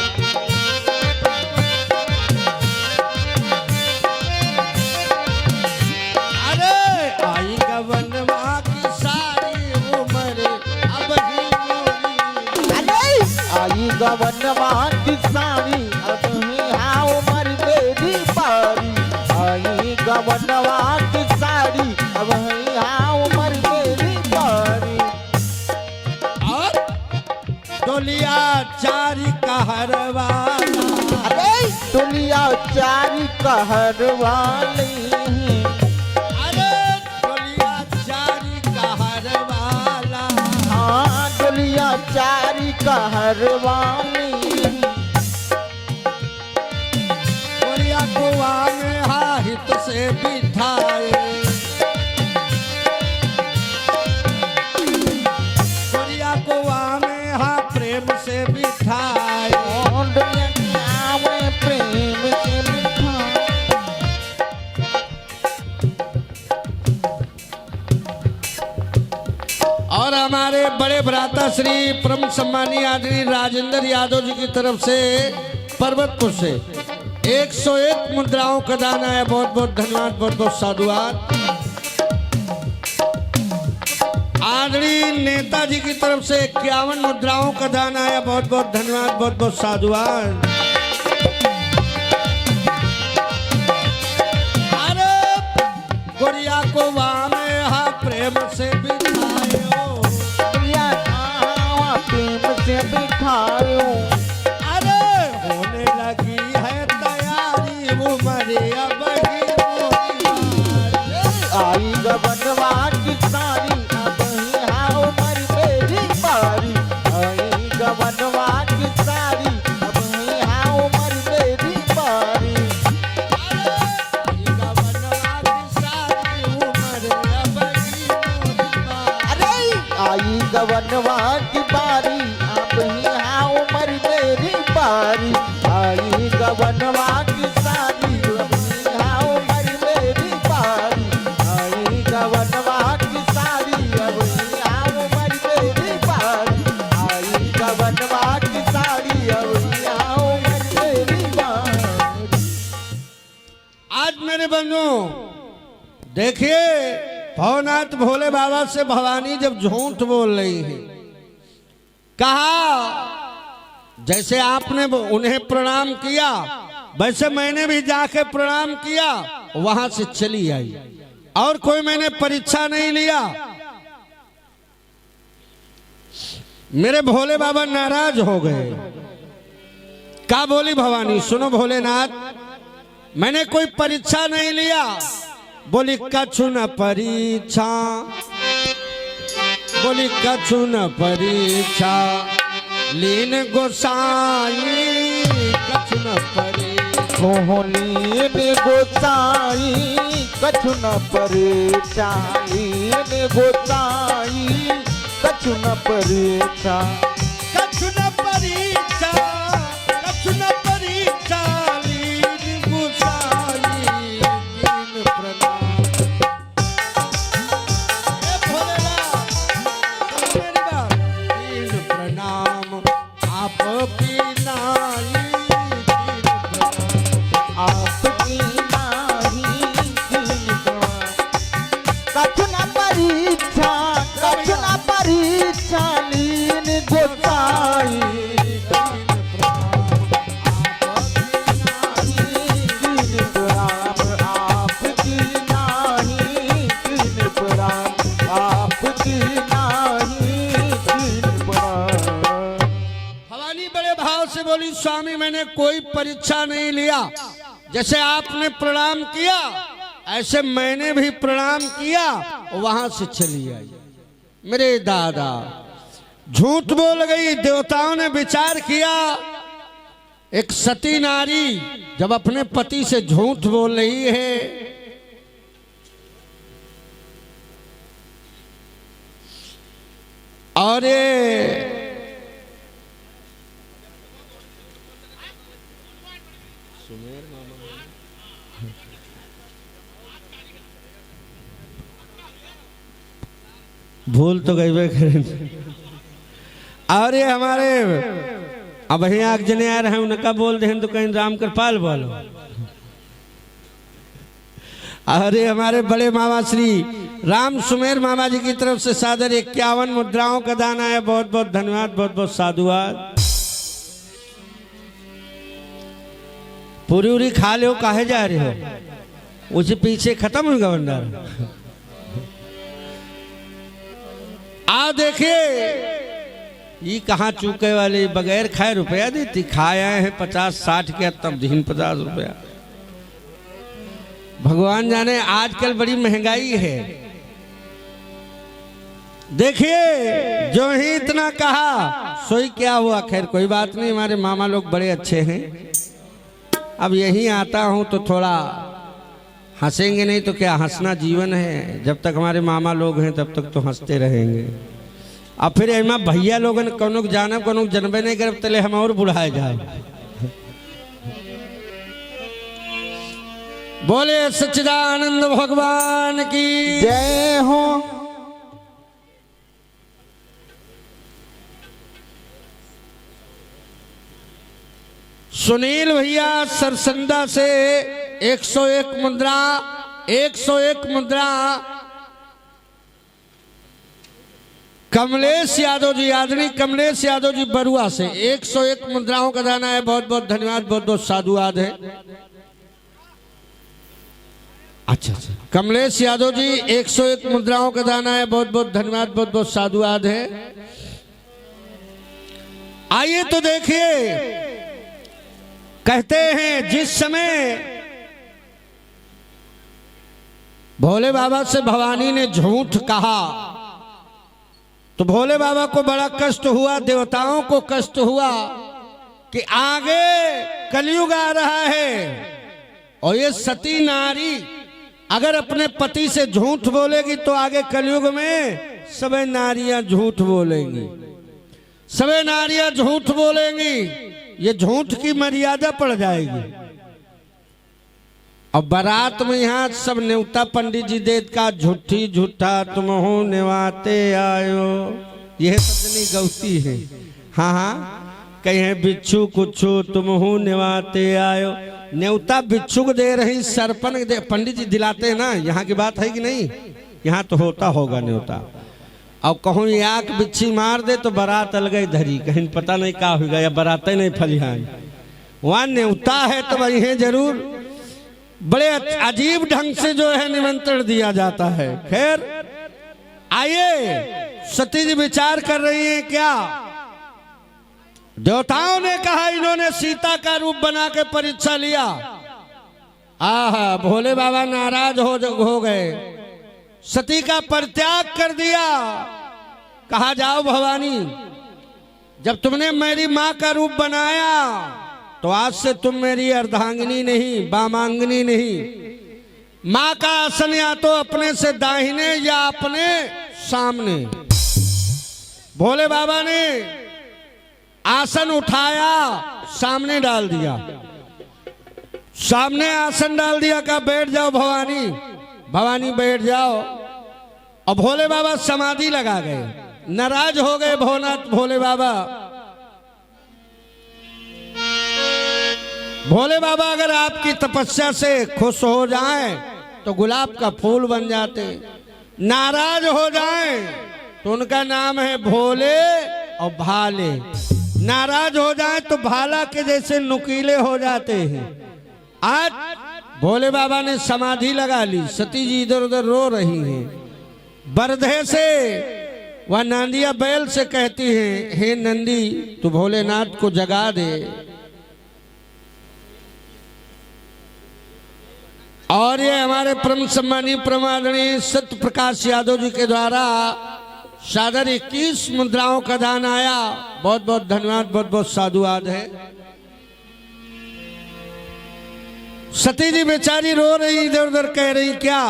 अरे आई गवनवा की सारी उम्र अब ही मोरी। आई गबनवा की सारी अब ही हाँ उम्र मेरी बारी। आई गबनवा की सारी अब ही हाँ उम्र मेरी बारी। और डोलिया चारी कहरवाला। अरे दुनिया चारी कहर वाली है। अरे डोलिया चारी कहरवाला। हाँ दुनिया चारी कहर वाली है। गोरिया कुआ में हाहित से बिठाए। गोरिया कुआ में हा प्रेम से बिठाए। और दुनिया क्या में प्रेम से बिठा। और हमारे बड़े भ्राता श्री परम सम्मानीय आदरणीय राजेंद्र यादव जी की तरफ से पर्वतपुर से 101 मुद्राओं का दान आया। बहुत बहुत धन्यवाद, बहुत बहुत साधुवाद। आदरणीय नेताजी की तरफ से 51 मुद्राओं का दान आया। बहुत बहुत धन्यवाद, बहुत बहुत साधुवाद। अरे गोरिया को वहाँ में हा प्रेम से बिठायो। दुनिया कहाँ प्रेम से बिठायो। अरे होने लगी है तैयारी उम्र अब ही मोरी बारी। आई गबनवा की सारी अब ही हाँ उम्र मेरी बारी। आई गबनवा की सारी अब ही हाँ उम्र मेरी बारी। अरे गवनवा की सारी उम्र अब ही मोरी बारी। अरे आई गबनवा की बारी अब ही हाँ उम्र मेरी बारी। आई गवनवा की सारी अभी हाँ उम्र मेरी पारी आई गवनवा की सारी अभी हाँ उम्र मेरी पारी आई गवनवा की सारी अभी हाँ उम्र मेरी पारी। आज मेरे बंधु देखिए, भवनाथ भोले बाबा से भवानी जब झूठ बोल रही है, कहा जैसे आपने उन्हें प्रणाम किया वैसे मैंने भी जाके प्रणाम किया, वहां से चली आई और कोई मैंने परीक्षा नहीं लिया। मेरे भोले बाबा नाराज हो गए। क्या बोली भवानी? सुनो भोलेनाथ, मैंने कोई परीक्षा नहीं लिया। बोली कछु न परीक्षा, बोली कछु न परीक्षा लीन गोसाई कछु न परीक्षा लीन गोसाई कछु न परीक्षा लीन गोसाई कछु न परीक्षा कछु न परीक्षा कछु न परीक्षा लीन गोसाई लीन प्रणाम। हे भोलेनाथ, सुन मेरी बात, लीन प्रणाम आपकी नाई लीन प्रणाम। आपकी नाही कछु न परीक्षा कछु न परीक्षा लीन गोसाई लीन प्रणाम आपकी नाही लीन प्रणाम आपकी नाही लीन प्रणाम। भवानी बड़े भाव से बोली, स्वामी मैंने कोई परीक्षा नहीं लिया, जैसे आपने प्रणाम किया ऐसे मैंने भी प्रणाम किया, वहां से चली आई। मेरे दादा झूठ बोल गई। देवताओं ने विचार किया, एक सती नारी जब अपने पति से झूठ बोल रही है, और ये भूल तो गई वे करें। और ये हमारे अब यहाँ आग जने आ रहे हैं, उनका बोल दे तो कहीं राम कृपाल बोलो। अरे हमारे बड़े मामा श्री राम सुमेर मामा जी की तरफ से सादर 51 मुद्राओं का दान आया। बहुत बहुत धन्यवाद, बहुत बहुत साधुवाद। पूरी उरी खा लो, काहे जा रहे हो? उसे पीछे खत्म होगा भंडार। आ देखिए, ये कहाँ चूके वाले बगैर खाए रुपया देती, खाए आए हैं 50-60 के, तब दिन 50 रुपया। भगवान जाने आजकल बड़ी महंगाई है। देखिए, जो ही इतना कहा सोई क्या हुआ। खैर कोई बात नहीं, हमारे मामा लोग बड़े अच्छे हैं। अब यहीं आता हूं तो थोड़ा हंसेंगे, नहीं तो क्या, हंसना जीवन है। जब तक हमारे मामा लोग हैं तब तक तो हंसते रहेंगे। अब फिर एमा भैया लोगन कोनो जाना कोनो जनबे नहीं करब, तले हम और बुढ़ाए जाए। बोले सच्चिदानंद भगवान की जय हो। सुनील भैया सरसंदा से 101 मुद्रा, 101 मुद्रा। कमलेश यादव जी, आदरणीय कमलेश यादव जी बरुआ से 101 मुद्राओं का दाना है। बहुत बहुत धन्यवाद, बहुत बहुत साधुवाद है। अच्छा अच्छा, कमलेश यादव जी 101 मुद्राओं का दाना है। बहुत बहुत धन्यवाद, बहुत बहुत साधुवाद है। आइए तो देखिए, कहते हैं जिस समय भोले बाबा से भवानी ने झूठ कहा तो भोले बाबा को बड़ा कष्ट हुआ, देवताओं को कष्ट हुआ कि आगे कलयुग आ रहा है और ये सती नारी अगर अपने पति से झूठ बोलेगी तो आगे कलयुग में सभी नारियां झूठ बोलेंगी, सभी नारियां झूठ बोलेंगी। ये झूठ की मर्यादा पड़ जाएगी। और बारात में यहाँ सब न्योता पंडित जी देत का झूठी झूठा तुम हो नेवाते आयो, यह सजनी गौती है। हाँ हाँ कहे बिच्छू कुछू तुम हो नेवाते आयो, न्योता बिच्छू को दे रही सरपन दे, पंडित जी दिलाते हैं ना। यहाँ की बात है कि नहीं? यहाँ तो होता होगा न्योता। और कहूँ आँख बिच्छी मार दे तो बारात अलग धरी, कहीं पता नहीं क्या होगा, या बारात नहीं फलिहान। वहाँ न्योता है तो वही है जरूर। बड़े अजीब ढंग से जो है निमंत्रण दिया जाता है। खैर आइए, सती जी विचार कर रही हैं क्या? देवताओं ने कहा इन्होंने सीता का रूप बना के परीक्षा लिया। आहा, भोले बाबा नाराज हो गए, सती का परित्याग कर दिया। कहा जाओ भवानी, जब तुमने मेरी मां का रूप बनाया तो आज से तुम मेरी अर्धांगिनी नहीं, वामांगिनी नहीं। मां का आसन या तो अपने से दाहिने या अपने सामने। भोले बाबा ने आसन उठाया, सामने डाल दिया, सामने आसन डाल दिया। कहा बैठ जाओ भवानी, भवानी बैठ जाओ। और भोले बाबा समाधि लगा गए। नाराज हो गए भोलेनाथ भोले बाबा। भोले बाबा अगर आपकी तपस्या से खुश हो जाएं तो गुलाब का फूल बन जाते, नाराज हो जाएं तो उनका नाम है भोले और भाले। नाराज हो जाएं तो भाला के जैसे नुकीले हो जाते हैं। आज भोले बाबा ने समाधि लगा ली, सती जी इधर उधर रो रही हैं। बरधे से वह नांदिया बैल से कहती हैं, हे नंदी तू भोलेनाथ को जगा दे। और ये हमारे परम सम्मानीय प्रमादरणीय सत्य प्रकाश यादव जी के द्वारा सादर 21 मुद्राओं का दान आया। बहुत बहुत धन्यवाद, बहुत बहुत साधुवाद है। सती जी बेचारी रो रही, इधर उधर कह रही क्या?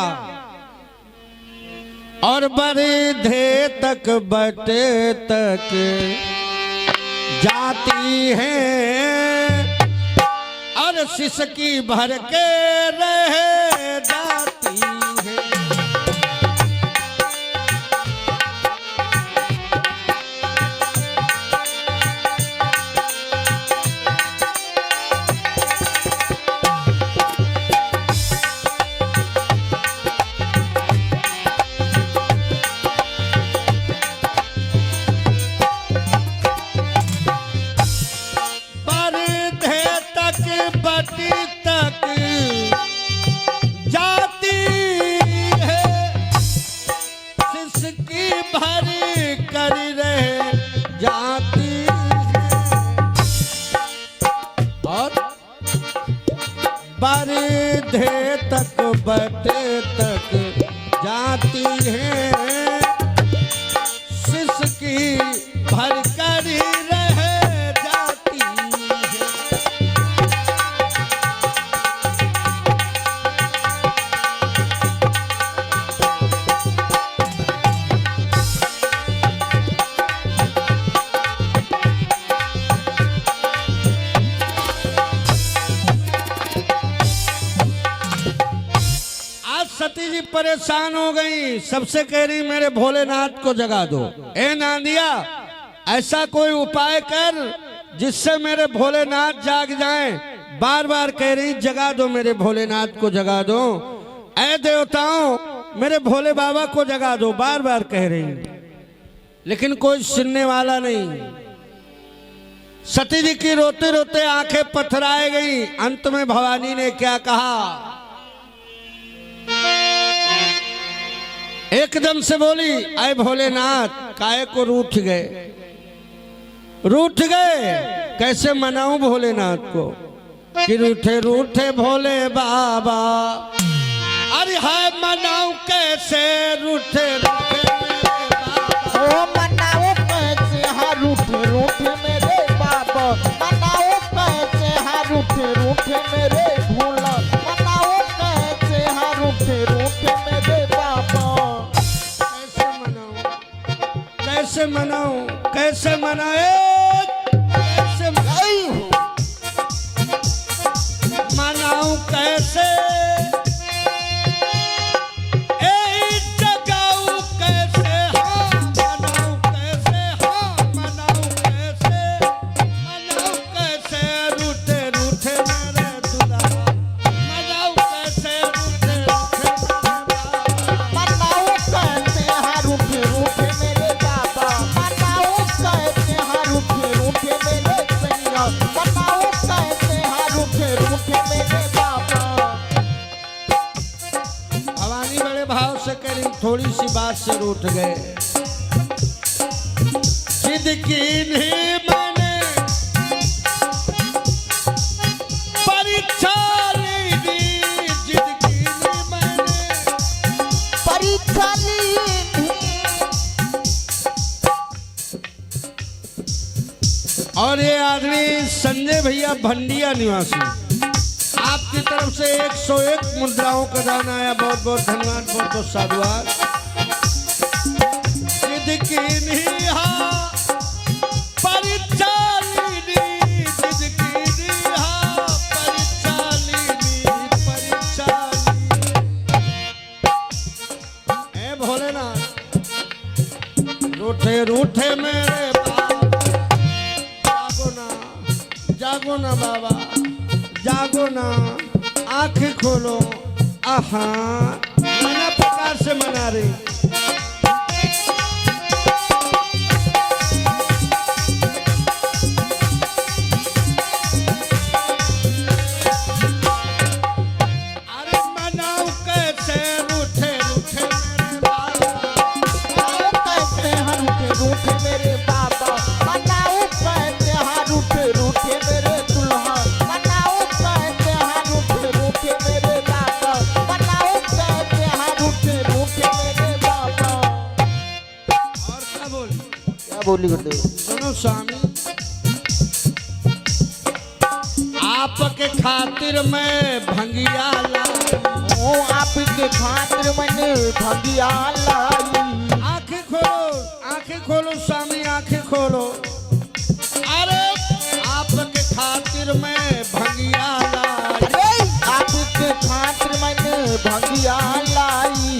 और बरधे तक बटे तक जाती है और सिसकी भर के रह जाती है। बरधे तक बटे तक जाती है, सिसकी भर कर रह जाती है। सती जी परेशान हो गई, सबसे कह रही मेरे भोलेनाथ को जगा दो। ए नांदिया, ऐसा कोई उपाय कर जिससे मेरे भोलेनाथ जाग जाएं। बार बार कह रही जगा दो, मेरे भोलेनाथ को जगा दो। ऐ देवताओं, मेरे भोले बाबा को जगा दो, बार बार कह रही, लेकिन कोई सुनने वाला नहीं। सती जी की रोते रोते आंखें पथराए गई। अंत में भवानी ने क्या कहा? एकदम से बोली, अय भोलेनाथ काहे को रूठ गए? रूठ गए कैसे मनाऊं भोलेनाथ को कि रूठे रूठे भोले बाबा। अरे हाय मनाऊं कैसे रूठे रूठे मेरे बाबा। ओ मनाओ कैसे हाँ रूठे रूठे मेरे बाबा। मनाओ कैसे हाँ रूठे रूठे मेरे भोला। मनाओ कैसे हाँ रूठे रूठे मेरे बाबा। कैसे मनाऊं कैसे मनाए कैसे थोड़ी सी बात से रूठ गए। जिद की नहीं मैंने परीक्षा ली, जिद की नहीं मैंने परीक्षा ली थी। और ये आदमी संजय भैया भंडिया निवासी, आपकी तरफ से 101 मुद्राओं का दान आया। बहुत बहुत धन्यवाद, बहुत बहुत साधुवाद। जिद की निहा परीक्षा लीनी, जिद की निहा परीक्षा लीनी, परीक्षा ली। ए भोलेनाथ, रूठे रूठे मेरे बाबा, जागो ना, जागो ना बाबा, जागो ना, आंखें खोलो। आहा, नाना प्रकार से मना रही। अरे मनाओ कैसे रूठे रूठे मेरे बाबा, मनाओ कैसे हाँ रूठे रूठे मेरे बाबा, मनाओ कैसे हाँ रूठे रूठे मेरे दुल्हा, मनाओ कैसे हाँ रूठे रूठे मेरे बाबा, मनाओ कैसे हाँ रूठे रूठे मेरे बाबा। और क्या बोली? क्या बोली गुरुदेव? सुनो स्वामी, आपके खातिर मैं भंगिया लाई, ओ आपके खातिर मैंने भंगिया लाई। आंखें खोलो, आंखें खोलो स्वामी, आंखें खोलो। अरे आपके खातिर मैं भंगिया लाई, अरे आपके खातिर मैंने भंगिया लाई।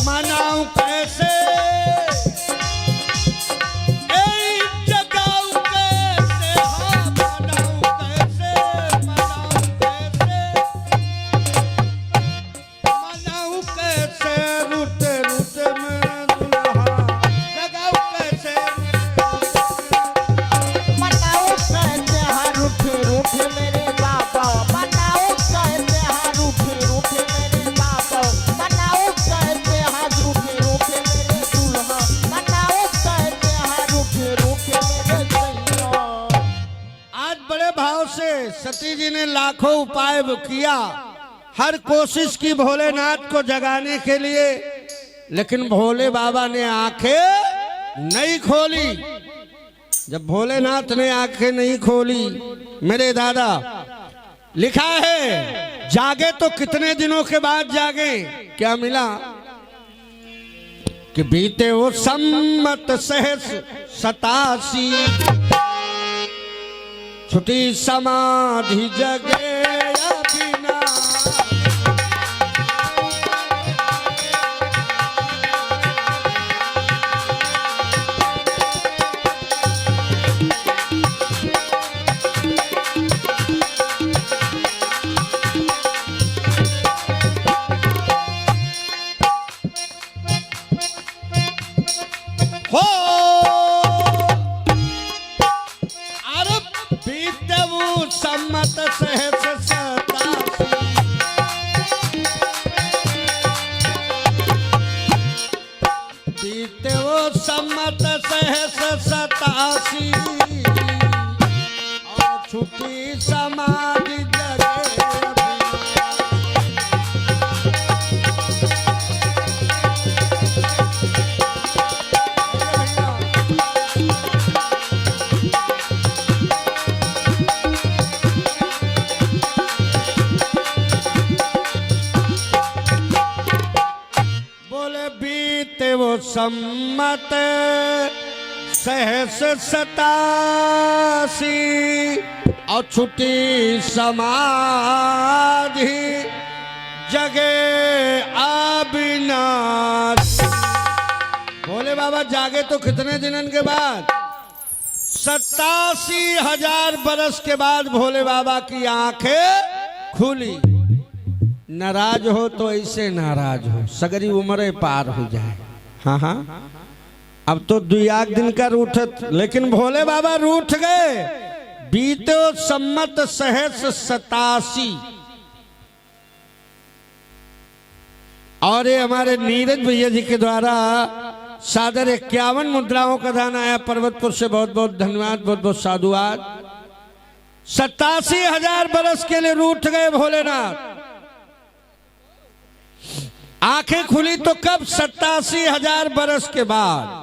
मनाऊं कैसे ए जगाऊं कैसे, हाँ मनाऊं कैसे, मनाऊं कैसे, मनाऊं कैसे रूठे रूठे मेरे दुल्हा, जगाऊं कैसे, मनाओ कैसे हाँ रूठे रूठे मेरे बाबा, मनाओ कैसे हाँ रूठे रूठे मेरे बाबा, मनाओ कैसे हाँ रूठे रूठे मेरे दुल्हा, मनाओ कैसे हाँ रूठे रूठे मेरे सैया। आज बड़े भाव से सती जी ने लाखों उपाय किया, हर कोशिश की भोलेनाथ को जगाने के लिए, लेकिन भोले बाबा ने आंखें नहीं खोली। जब भोलेनाथ ने आंखें नहीं खोली, मेरे दादा, लिखा है जागे तो कितने दिनों के बाद जागे। क्या मिला कि बीते वो सम्मत सहस 87, छुटी समाधि जगे अविनाश। हो अरे बीते वो सम्मत सहस 87, बीते वो सम्मत सहस 87, और छुटी समाधि जगे वो सम्मत सहस 87, और छुटी समाधि जगे अविनाश। भोले बाबा जागे तो कितने दिनन के बाद? 87,000 बरस के बाद भोले बाबा की आंखें खुली। नाराज हो तो ऐसे नाराज हो, सगरी उम्र पार हो जाए। हाँ हाँ, अब तो 2 दिन का रूठत, लेकिन भोले बाबा रूठ गए। बीते सम्मत सहस 87, और ये हमारे नीरज भैया जी के द्वारा सादर 51 मुद्राओं का दान आया पर्वतपुर से, बहुत बहुत धन्यवाद, बहुत बहुत साधुवाद। 87,000 बरस के लिए रूठ गए भोलेनाथ, आंखें खुली तो कब? 87,000 बरस के बाद।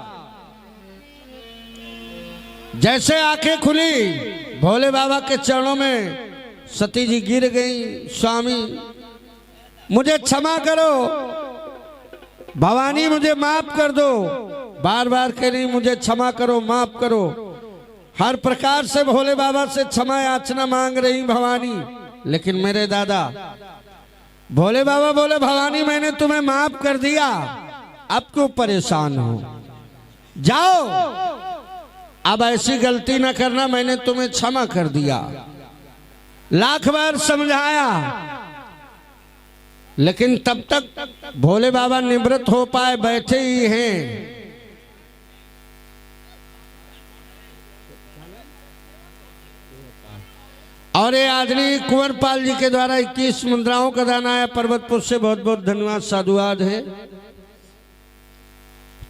जैसे आंखें खुली भोले बाबा के चरणों में सती जी गिर गई, स्वामी मुझे क्षमा करो, भवानी मुझे माफ कर दो, बार बार कह रही मुझे क्षमा करो, माफ करो। हर प्रकार से भोले बाबा से क्षमा याचना मांग रही भवानी। लेकिन मेरे दादा भोले बाबा बोले, भवानी मैंने तुम्हें माफ कर दिया, अब क्यों परेशान हो? जाओ, अब ऐसी गलती न करना, मैंने तुम्हें क्षमा कर दिया। लाख बार समझाया, लेकिन तब तक भोले बाबा निवृत्त हो पाए बैठे ही हैं। और ये आदरणीय कुंवरपाल जी के द्वारा 21 मुद्राओं का दान आया पर्वतपुर से, बहुत बहुत धन्यवाद, साधुवाद है।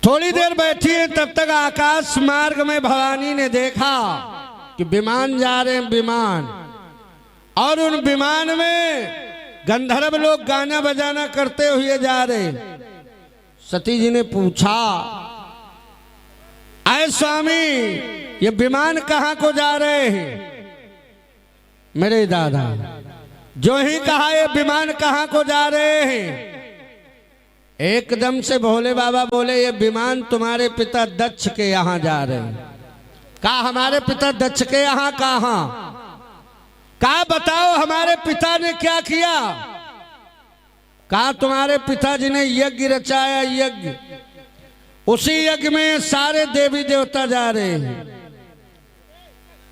थोड़ी देर बैठी है, तब तक आकाश मार्ग में भवानी ने देखा कि विमान जा रहे हैं, विमान, और उन विमान में गंधर्व लोग गाना बजाना करते हुए जा रहे। सती जी ने पूछा, आए स्वामी ये विमान कहाँ को जा रहे हैं? मेरे दादा जो ही कहा ये विमान कहाँ को जा रहे हैं, एकदम से भोले बाबा बोले, ये विमान तुम्हारे पिता दक्ष के यहाँ जा रहे हैं। कहा हमारे पिता दक्ष के यहाँ कहाँ? कहा बताओ हमारे पिता ने क्या किया? कहा तुम्हारे पिताजी ने यज्ञ रचाया, यज्ञ, उसी यज्ञ में सारे देवी देवता जा रहे हैं।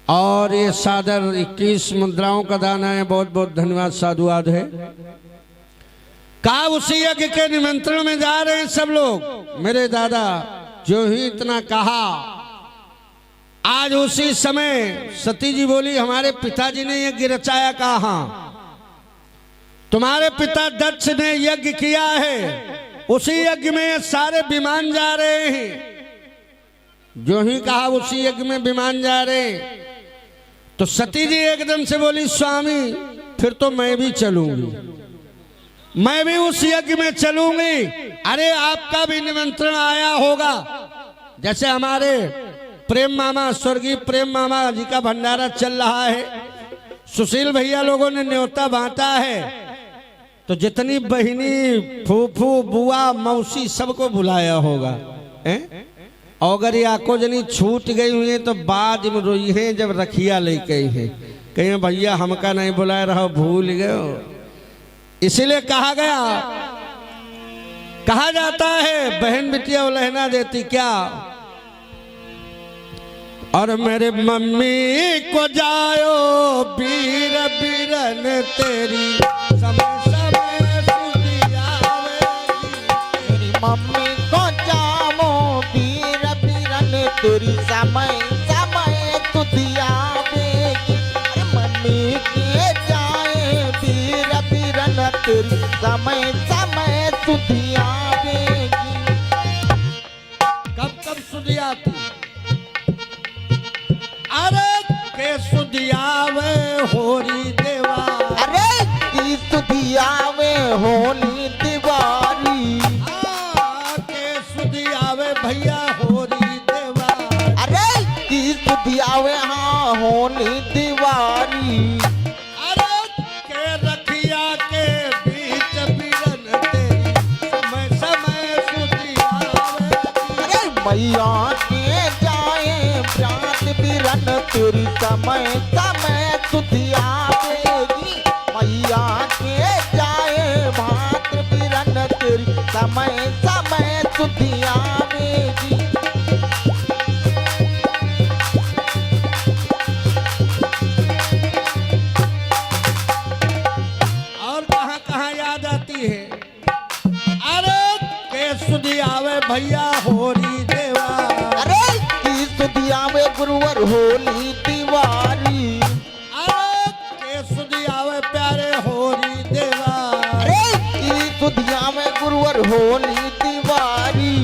और ये सादर 21 मुद्राओं का दान है, बहुत बहुत धन्यवाद, साधुवाद है। कहा उसी यज्ञ के निमंत्रण में जा रहे हैं सब लोग। मेरे दादा जो ही इतना कहा, आज उसी समय सती जी बोली, हमारे पिताजी ने यज्ञ रचाया कहाँ? तुम्हारे पिता दक्ष ने यज्ञ किया है, उसी यज्ञ में सारे विमान जा रहे हैं। जो ही कहा उसी यज्ञ में विमान जा रहे हैं, तो सती जी एकदम से बोली, स्वामी फिर तो मैं भी चलूंगी, मैं भी उस यज्ञ में चलूंगी। अरे आपका भी निमंत्रण आया होगा, जैसे हमारे प्रेम मामा, स्वर्गीय प्रेम मामा जी का भंडारा चल रहा है, सुशील भैया लोगों ने न्योता बांटा है, तो जितनी बहिनी, फूफू, बुआ, मौसी सबको बुलाया होगा। अगर ये आको जनी छूट गई हुई है तो बाद में रोई है जब रखिया ले गई है, कहीं भैया हमका नहीं बुलाए रहो, भूल गए। इसीलिए कहा गया, कहा जाता है बहन बिटिया उलहना देती क्या? और मेरे मम्मी को जायो बीर बीरन तेरी समय समय सुधियावेगी। मेरी मम्मी को जाओ बीर बीरन तेरी समय समय सुधियावेगी। मम्मी के जाए बीर बीरन तेरी समय समय सुधियावेगी। कब कब सुधियाती? अरे के सुधियावे होरी देवा, अरे की सुधियावे होली दिवाली। के सुधियावे भैया होरी देवा, अरे की सुधियावे हाँ होली दिवाली। अरे के रखिया के बीच बीरन तेरी समय समय सुधियावे। अरे मैया के जाए प्रात बीरन तेरी समय समय सुधियावेगी। मैया के जाए भात बीरन तेरी समय समय सुधियावेगी। और कहाँ कहाँ याद आती है? अरे के सुधियावे भैया होरी देवा, अरे की सुधियावे गुरुवर होली दिवाली। अरे के सुधियावे प्यारे होरी देवा। अरे की सुधियावे गुरुवर होली दिवाली।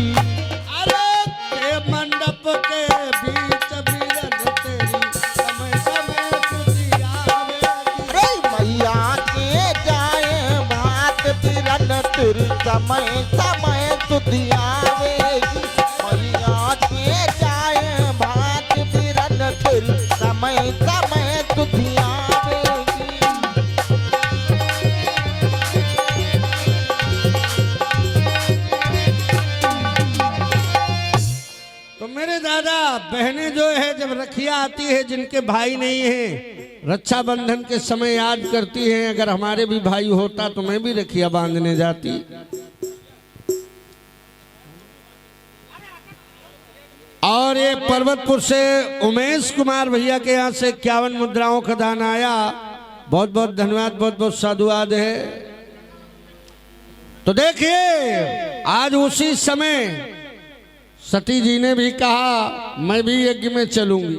अरे के मंडप के बीच बीरन तेरी समय समय तुझी आवेगी। रे मैया के जाए भात बिरन तेरी समय समय सुधी आवेगी। मैया के जाए भात बिरन तेरी समय समय सुधी आवेगी। तो मेरे दादा बहनें जो है जब रखिया आती है जिनके भाई नहीं है रक्षाबंधन के समय याद करती हैं अगर हमारे भी भाई होता तो मैं भी रखिया बांधने जाती। और ये पर्वतपुर से उमेश कुमार भैया के यहाँ से 51 मुद्राओं का दान आया। बहुत बहुत धन्यवाद, बहुत बहुत साधुवाद है। तो देखिए आज उसी समय सती जी ने भी कहा मैं भी यज्ञ में चलूंगी।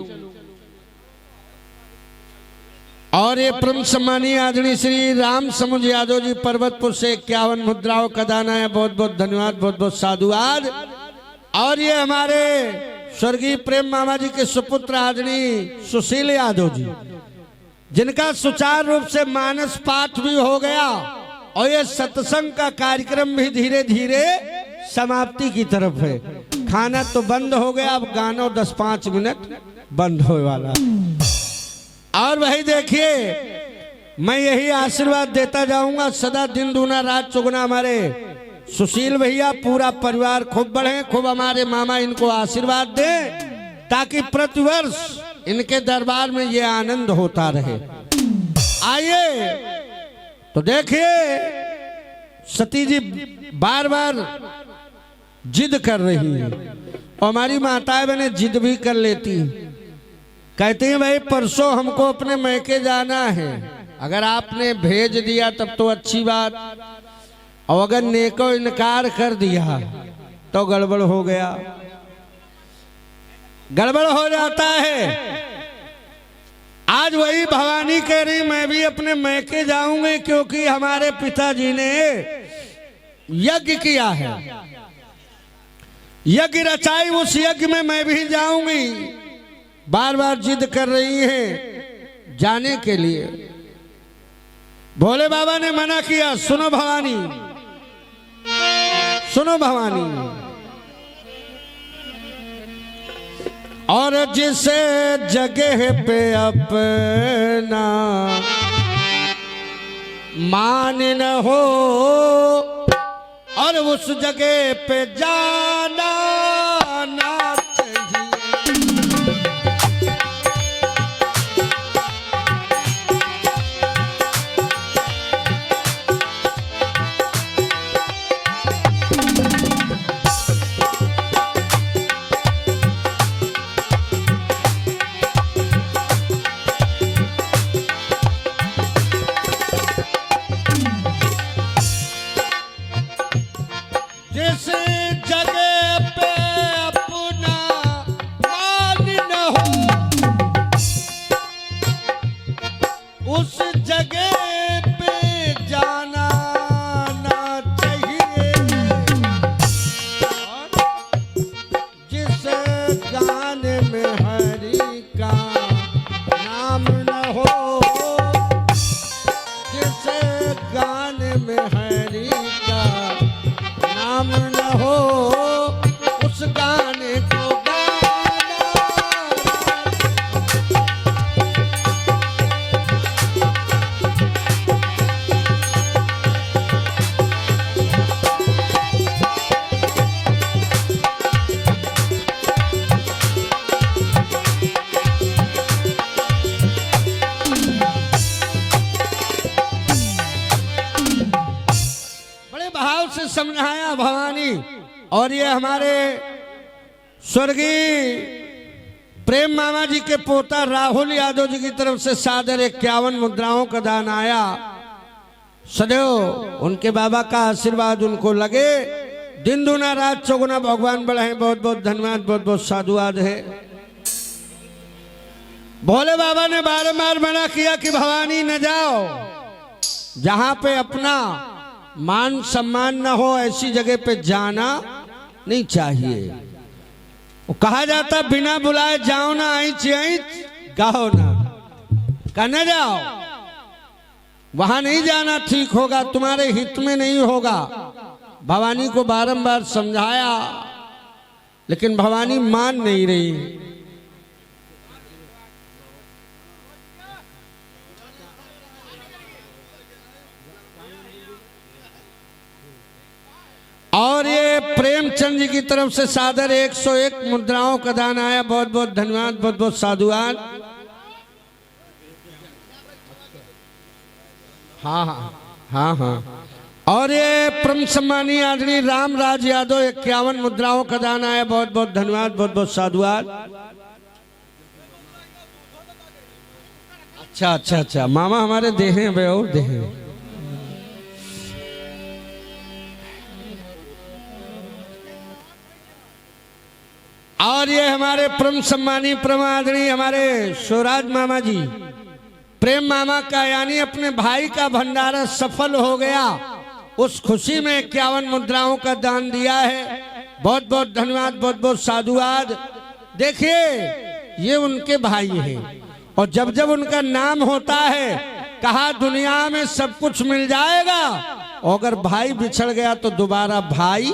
और ये परम सम्मानीय आदरणीय श्री राम समुद्र यादव जी पर्वतपुर से 51 मुद्राओं का दान आया। बहुत बहुत धन्यवाद, बहुत बहुत साधुवाद। और ये हमारे स्वर्गीय प्रेम मामा जी के सुपुत्र आदरणीय सुशील यादव जी जिनका सुचारू रूप से मानस पाठ भी हो गया और ये सत्संग का कार्यक्रम भी धीरे धीरे समाप्ति की तरफ है। खाना तो बंद हो गया, अब गाना 10-5 मिनट बंद होने वाला। और वही देखिए मैं यही आशीर्वाद देता जाऊंगा सदा दिन दूना रात चौगुना हमारे सुशील भैया पूरा परिवार खूब बढ़े, खूब हमारे मामा इनको आशीर्वाद दें ताकि प्रतिवर्ष इनके दरबार में ये आनंद होता रहे। आइए तो देखिए सती जी बार बार जिद कर रही है और हमारी माताएं बहनें जिद भी कर लेती कहती हैं भाई परसों हमको अपने मैके जाना है। अगर आपने भेज दिया तब तो अच्छी बात, और अगर नेको इनकार कर दिया तो गड़बड़ हो गया, गड़बड़ हो जाता है। आज वही भवानी कह रही मैं भी अपने मैके जाऊंगी क्योंकि हमारे पिताजी ने यज्ञ किया है, यज्ञ रचाई, उस यज्ञ में मैं भी जाऊंगी। बार बार जिद कर रही हैं जाने के लिए। भोले बाबा ने मना किया, सुनो भवानी, सुनो भवानी। और जिस जगह पे अपना मान न हो और उस जगह पे जाना ना चाहिए। जिस जगह पे अपना मान न हो उस जगह पे जाना ना चाहिए। जिस गाने में हरि का नाम न हो, जिस गाने में हरि का नाम न हो उस गाने को गाना। बड़े भाव से समझाया भवानी। और ये हमारे स्वर्गीय प्रेम मामा जी के पोता राहुल यादव जी की तरफ से सादर 51 मुद्राओं का दान आया। सदैव उनके बाबा का आशीर्वाद उनको लगे, दिन दूना रात चौगुना भगवान बढ़े। बहुत बहुत धन्यवाद, बहुत बहुत साधुवाद है। भोले बाबा ने बारंबार मना किया कि भवानी न जाओ, जहां पे अपना मान सम्मान न हो ऐसी जगह पे जाना नहीं चाहिए। वो कहा जाता बिना बुलाए जाओ ना, ऐच ऐच गाओ ना, कहना जाओ, वहां नहीं जाना ठीक होगा, तुम्हारे हित में नहीं होगा। भवानी को बारंबार समझाया लेकिन भवानी मान नहीं रही। और ये प्रेमचंद जी की तरफ से सादर 101 मुद्राओं का दान आया। बहुत बहुत धन्यवाद, बहुत बहुत साधुवाद। हाँ हाँ हाँ हाँ। और ये परम सम्मानीय आदरणीय रामराज यादव 51 मुद्राओं का दान आया। बहुत बहुत धन्यवाद, बहुत बहुत साधुवाद। अच्छा अच्छा अच्छा, मामा हमारे देहे वे और देहे। और ये हमारे परम सम्मानीय परम आदरणीय हमारे शिवराज मामा जी, प्रेम मामा का, यानी अपने भाई का भंडारा सफल हो गया, उस खुशी में 51 मुद्राओं का दान दिया है। बहुत बहुत धन्यवाद, बहुत बहुत साधुवाद। देखिए ये उनके भाई हैं और जब जब उनका नाम होता है कहा दुनिया में सब कुछ मिल जाएगा, और अगर भाई बिछड़ गया तो दोबारा भाई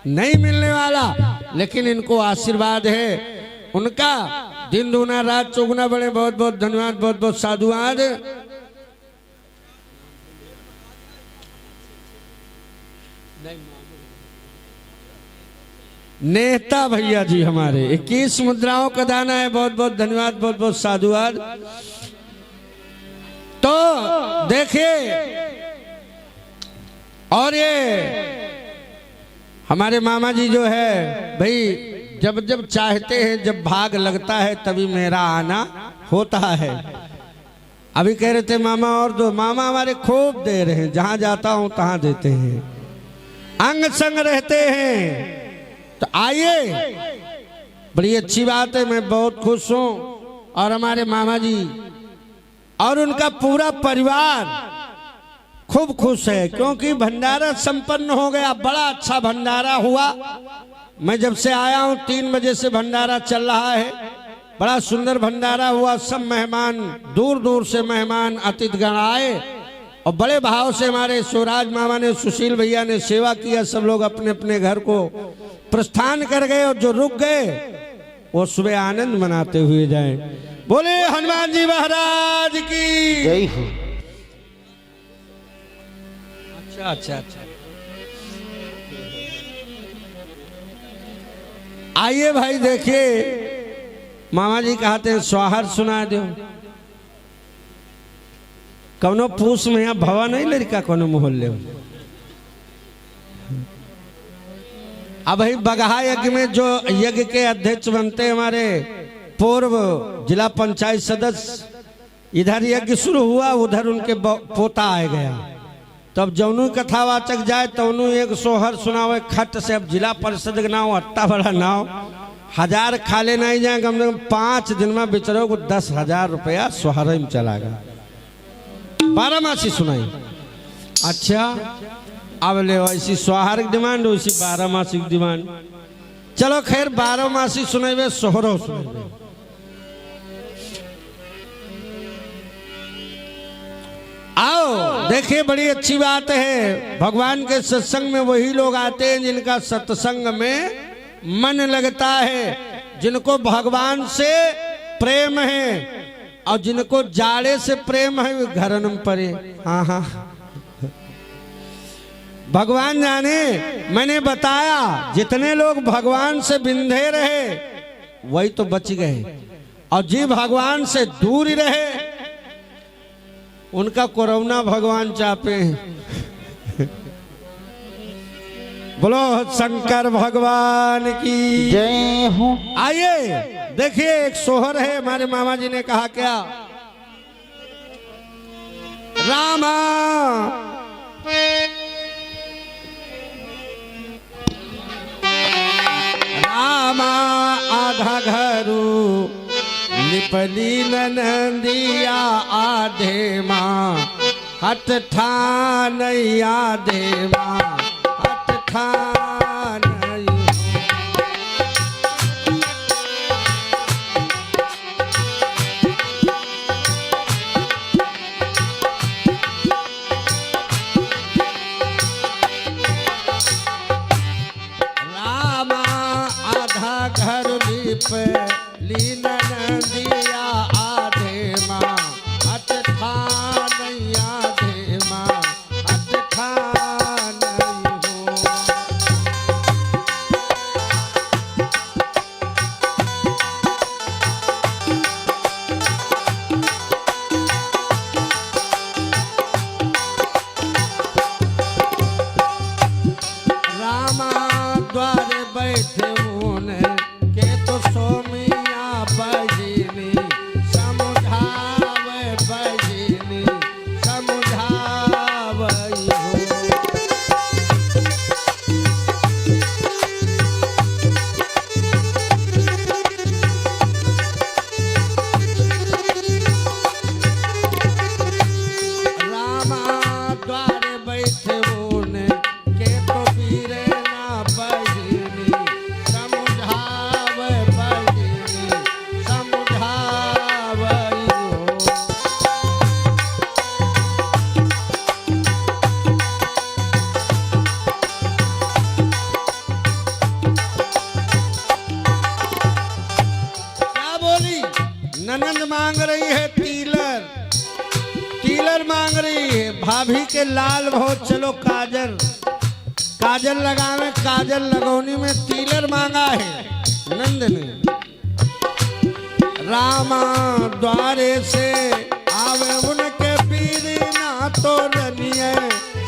नहीं मिलने वाला। लेकिन इनको आशीर्वाद है उनका, दिन दूना रात चौगुना बड़े। बहुत बहुत धन्यवाद, बहुत बहुत साधुवाद। नेता भैया जी हमारे 21 मुद्राओं का दाना है। बहुत बहुत धन्यवाद, बहुत बहुत साधुवाद। तो देखिए, और ये हमारे मामा जी जो है भाई, जब जब चाहते हैं, जब भाग लगता है तभी मेरा आना होता है। अभी कह रहे थे मामा और दो, मामा हमारे खूब दे रहे हैं, जहां जाता हूं तहां देते हैं, अंग संग रहते हैं। तो आइए, बड़ी अच्छी बात है, मैं बहुत खुश हूं। और हमारे मामा जी और उनका पूरा परिवार खूब खुश है, क्योंकि भंडारा संपन्न हो गया। बड़ा अच्छा भंडारा हुआ। मैं जब से आया हूं 3 बजे से भंडारा चल रहा है। बड़ा सुंदर भंडारा हुआ। सब मेहमान, दूर दूर से मेहमान अतिथिगण आए और बड़े भाव से हमारे शिवराज मामा ने, सुशील भैया ने सेवा किया। सब लोग अपने अपने घर को प्रस्थान कर गए और जो रुक गए वो सुबह आनंद मनाते हुए जाएं। बोले हनुमान जी महाराज की जय हो। अच्छा अच्छा अच्छा, आइए भाई देखिए, मामा जी कहते हैं स्वाहर सुना दो। कौनो पूस में यहाँ भवा नहीं लड़का कोनो मोहल्ले में। अब भाई बगहा यज्ञ में जो यज्ञ के अध्यक्ष बनते हमारे पूर्व जिला पंचायत सदस्य, इधर यज्ञ शुरू हुआ, उधर उनके पोता आ गया। तब जौनू कथावाचक जाए तौनू एक सोहर सुनावे खट से। अब जिला परिषद का नाव अट्टा बड़ा नाव, 1000 खाले नहीं जाए, कम से कम 5 दिन में बेचारों को 10,000 रुपया सोहर में चला गया। 12 मासी सुनाई। अच्छा, अब ले ऐसी सोहर की डिमांड, वैसी 12 मासी की डिमांड। चलो खैर 12 मासी सुनेबे, सोहरो सुनेबे। आओ देखिए, बड़ी अच्छी बात है। भगवान के सत्संग में वही लोग आते हैं जिनका सत्संग में मन लगता है, जिनको भगवान से प्रेम है। और जिनको जाड़े से प्रेम है वो घर न पड़े। हाँ हाँ, भगवान जाने। मैंने बताया जितने लोग भगवान से बिंधे रहे वही तो बच गए, और जी भगवान से दूर ही रहे उनका कोरोना भगवान चापे। बोलो शंकर भगवान की जय हो। आइए देखिए, एक सोहर है। हमारे मामा जी ने कहा क्या, रामा रामा आधा घरू लिपली नंदिया आधे माँ हट ठानैया दे माँ हट ठानैया। रामा आधा घर लिप लीन नदिया आधे माँ हट ठानैया दे माँ हट ठानैया हो। रामा द्वारे बैठे ऊन के तो सोमिया बजनी समुझावे बजनी समुझावई हो। रामा द्वारे बैठे ऊन के तो पीरे ना बजनी समुझावे बजनी समुझावई हो। क्या बोली? ननंद मांग रही है तीलर, तीलर मांग रही है। भाभी के लाल बहुत चलो काजल, काजल लगावे, काजल लगौनी में तीलर मांगा है नंद ने। रामा द्वारे से आवे उनके पीर ना तो रनिए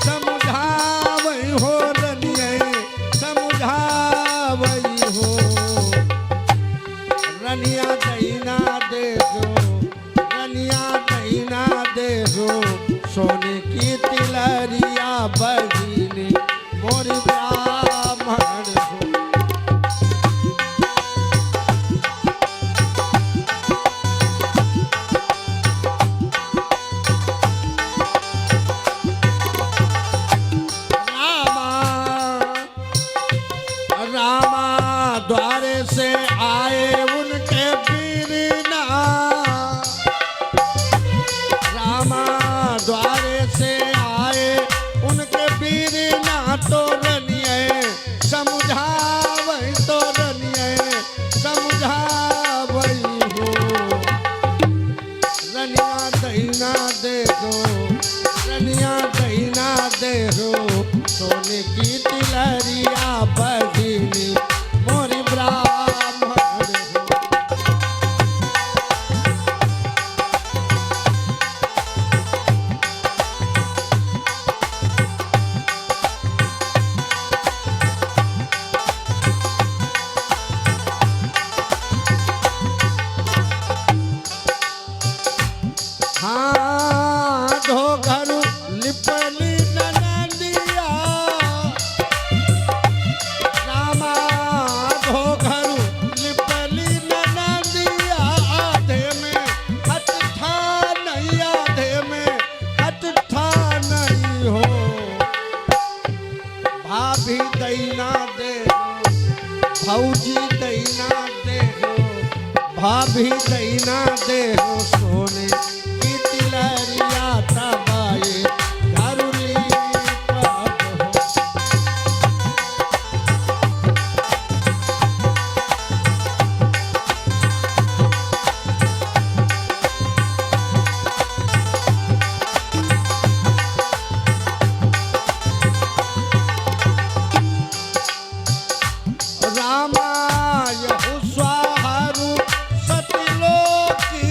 समुझावई हो रनिए समुझावई हो। रनिया दहीना देखो रनिया दहीना देखो सोने की तिलरिया बजनी मोरी ब्राह्मण हो। रामा द्वारे से आए उनके बीरना। रामा द्वारे से आए उनके बीरना तो रनिए समुझावई तो रनिए समुझावई हो। रनिया दहीना देखो रनिया दहीना देखो सोने की तिलरिया बजनी मोरी ब्राह्मण हो। हाँ धो घर लिपली ननदिया। रामा धो घर लिपली ननदिया आधे में हट ठानैया आधे में हट ठानई हो। भाभी दैना दे भौजी दैना दे भाभी दैना दे सोने की तिलरिया तबाए घरुली पब हो। रामा यहु स्वाहारु सतलोकी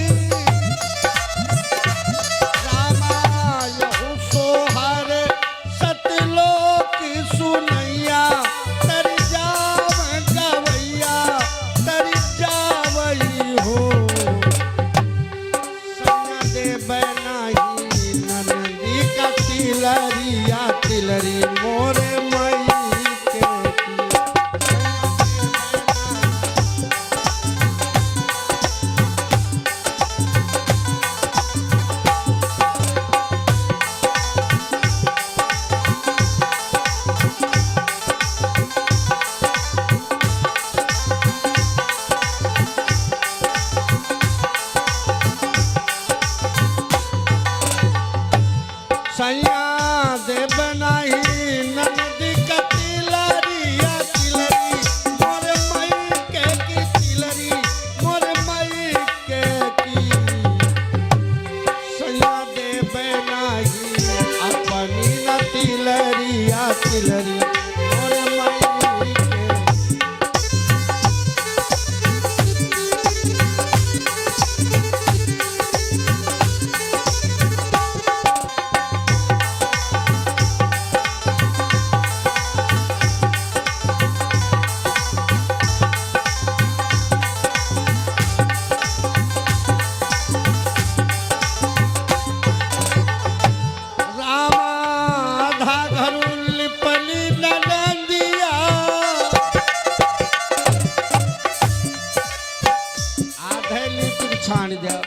छाण दिया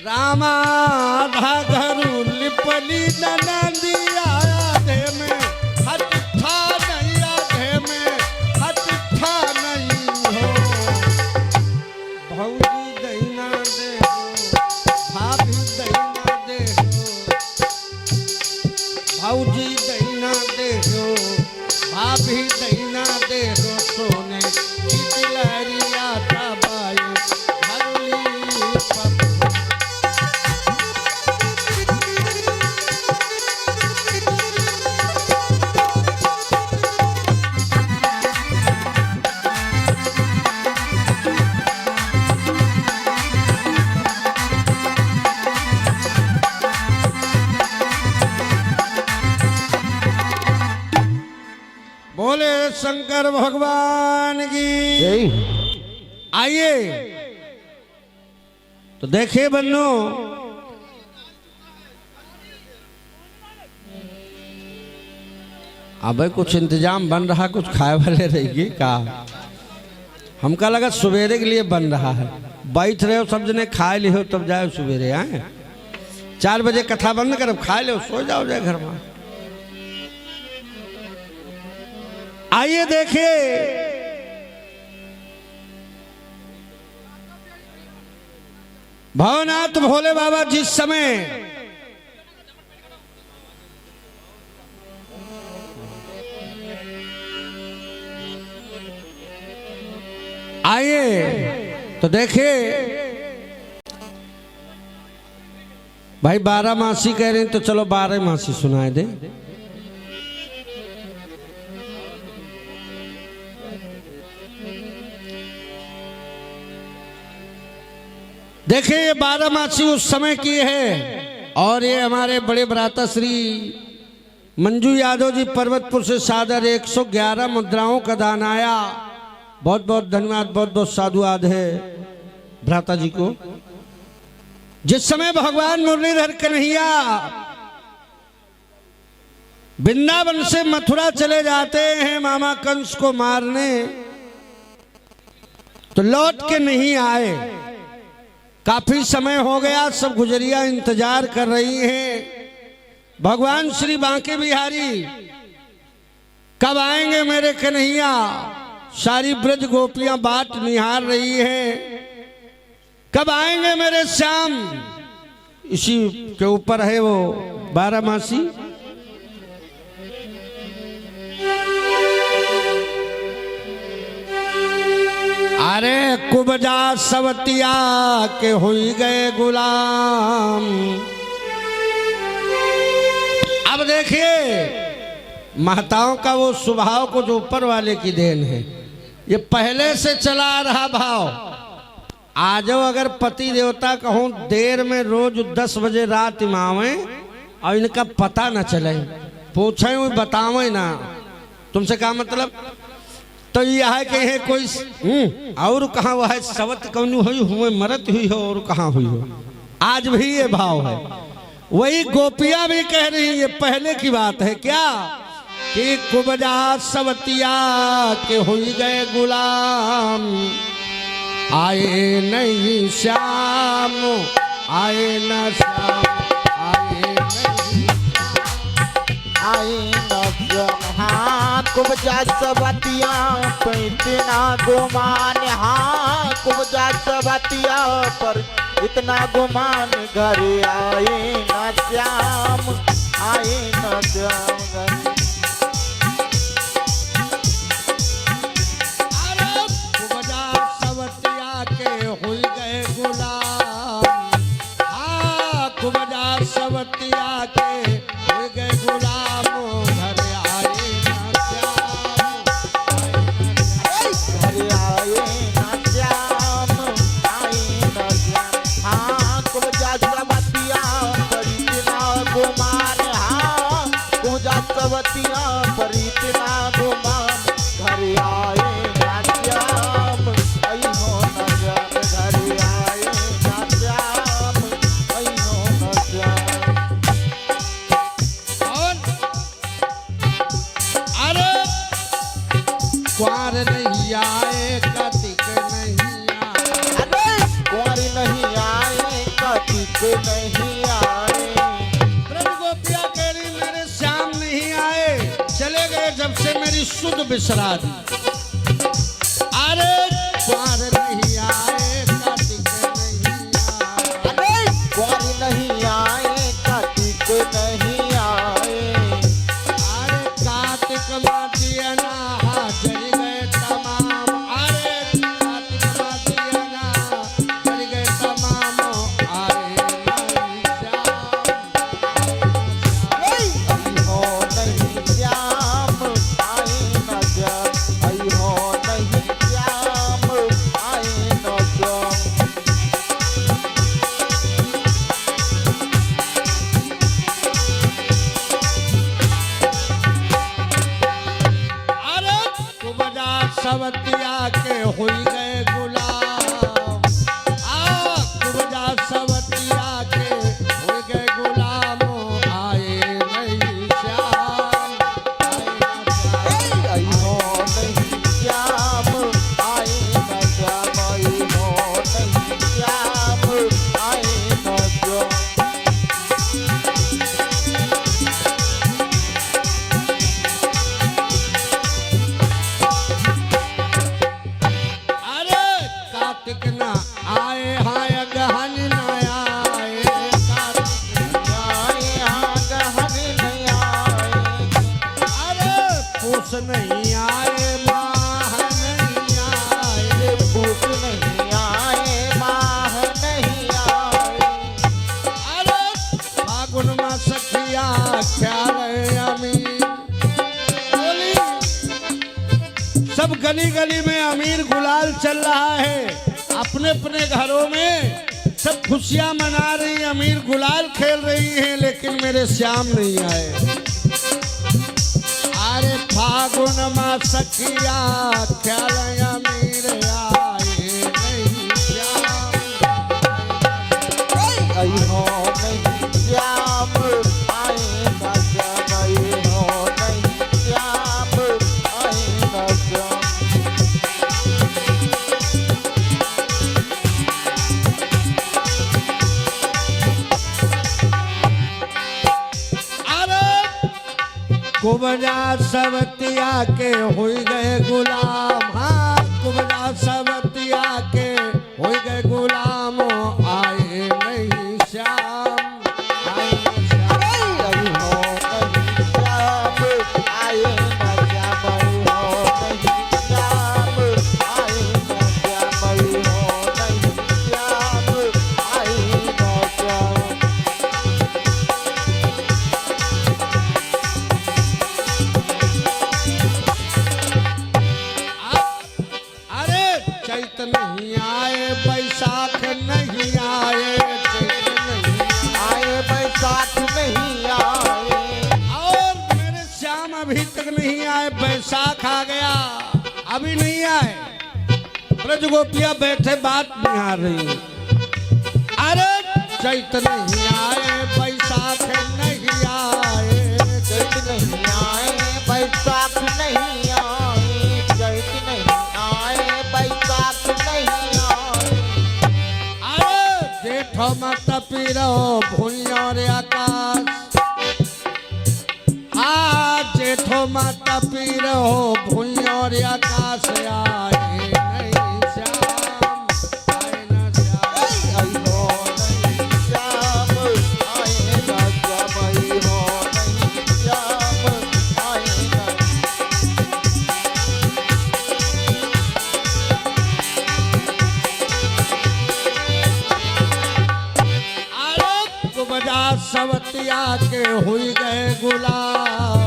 रामा घरू लिपली ननदिया आधे में हत्था नहीं आधे में हत्था नहीं हो भौजी दैना दे हो भाभी दैना दे हो भौजी दैना दे हो भाभी दैना दे हो सोने की दिलहरिया तबाई हरली पप बोले शंकर भगवान की। आइए तो देखिए बन्नो, अबे कुछ इंतजाम बन रहा, कुछ खाए वाले रहेगी का? हमका लगा सवेरे के लिए बन रहा है। बैठ रहे हो सब जने, खाए ली हो तब जाओ सवेरे। आए 4 बजे कथा बंद कर, खाए लो सो जाओ जाए घर में। आइए देखिए भवनाथ भोले बाबा जिस समय आइए तो देखिए भाई 12 मासी कह रहे हैं तो चलो 12 मासी सुनाए दे। देखिए ये 12 मासी उस समय की है और ये हमारे बड़े भ्राता श्री मंजू यादव जी पर्वतपुर से सादर 111 मुद्राओं का दान आया। बहुत बहुत धन्यवाद, बहुत बहुत साधुवाद है भ्राता जी को। जिस समय भगवान मुरलीधर कन्हैया वृंदावन से मथुरा चले जाते हैं मामा कंस को मारने, तो लौट के नहीं आए। काफी समय हो गया, सब गुजरिया इंतजार कर रही हैं भगवान श्री बांके बिहारी कब आएंगे मेरे कन्हैया। सारी ब्रज गोपियां बाट निहार रही हैं, कब आएंगे मेरे श्याम। इसी के ऊपर है वो 12 मासी। अरे कुबजा सवतिया के हुई गए गुलाम। अब देखिए महताओं का वो स्वभाव को जो ऊपर वाले की देन है, ये पहले से चला आ रहा भाव। आज अगर पति देवता कहूं देर में रोज 10 बजे रात इमावे और इनका पता न चले, पूछे बतावे ना तुमसे क्या मतलब, तो यह है कि है कोई और कहाँ वह है सवत कौन हुई हुए मरत हुई हो और कहाँ हुई हो। आज भी ये भाव है। वही गोपियां भी कह रही, ये पहले की बात है क्या कि कुबजा सवतिया के हुई गए गुलाम। आए नहीं श्याम, आए न श्याम, आए नहीं आए न श्याम। हाँ कुबजा सवतिया पर इतना गुमान। हाँ कुबजा सवतिया पर इतना गुमान। घर आए न श्याम, आए न श्याम। सवतिया के हो गए गुलाम। घर आए न श्याम, घर आए न श्याम, आए न श्याम। हाँ कुबजा सवतिया पर इतना गुमान। हाँ कुबजा सवतिया पर इतना गुमान। घर आए न श्याम, आई हो न श्याम। घर आए न श्याम, आई हो न श्याम। बिसरा दी। अरे द्वार नहीं आए कार्तिक नहीं आए, द्वार नहीं आए कार्तिक नहीं आए, अरे कार्तिक मातिया ना जल गए तमाम, अरे कार्तिक मातिया ना जल गए तमाम, आए नहीं श्याम, आई हो नहीं श्याम आए न जब, आई हो नहीं श्याम आए न जब। अरे कुबजा सवतिया के हुई गए गुलाम, कुबजा सवतिया के हुई गए गुलाम, आए नहीं श्याम, आए न श्याम। आई हो नहीं श्याम आए न जब, आई हो नहीं श्याम आए न जब। अरे कार्तिक ना आए हाय गहन न आए, कार्तिक आए हाँ गहन नहीं आए, अरे पूस नहीं आए माह नहीं आए, पूछ नहीं आए माह नहीं आए, अरे फागुन में सखिया ख्याल अमीर बोली, सब गली गली में अमीर गुलाल चल रहा है, अपने अपने घरों में सब खुशियां मना रही, अमीर गुलाल खेल रही हैं, लेकिन मेरे श्याम नहीं आए। अरे फागुन में सखिया ख्याल अमीर आए नहीं श्याम, आई हो नहीं श्याम आए न जब, आई हो नहीं श्याम आए न जब। अरे कुबजा सवतिया के हुई गए गुलाम, हाँ कुबजा सवतिया के हुई गए गुलाम, आए नहीं श्याम, आए नहीं श्याम। आई हो नहीं श्याम आए न जब, आई हो नहीं श्याम आए न जब, आई हो नहीं श्याम आए न जब। अरे चैत नहीं आए बैसाख नहीं आए, चैत नहीं आए बैसाख नहीं आए, और मेरे श्याम अभी तक नहीं आए, बैसाख आ गया अभी नहीं आए। ब्रज गोपियां बैठे बात निहार रही, अरे चैत नहीं आए बैसाख नहीं आए, चैत नहीं आए बैसाख नहीं आए, चैत नहीं आए बैसाख नहीं आए, अरे जेठो मत पीरो भूइयों रे आकाश, जेठो मत पीरो भूइयों रे आकाश, आए नहीं श्याम, आए न श्याम। आई हो नहीं श्याम आए न जब, आई हो नहीं श्याम आए न अरे कुबजा सवतिया के हुई गए गुलाम,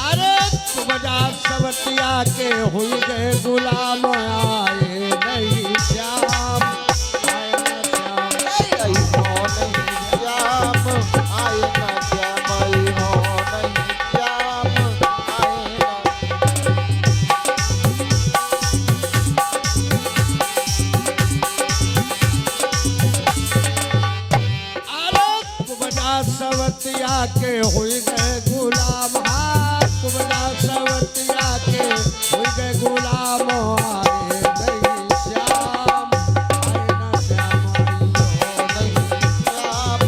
अरे कुबजा सवतिया के हुई गए गुलाम, आए नहीं श्याम, आए न श्याम। आई हो नहीं श्याम आए न जब, आई हो नहीं श्याम आए न अरे कुबजा सवतिया के हुई गए गुलाम, हाँ कुबजा सवतिया के हुई गए गुलाम, आए नहीं श्याम, आए न श्याम, नहीं श्याम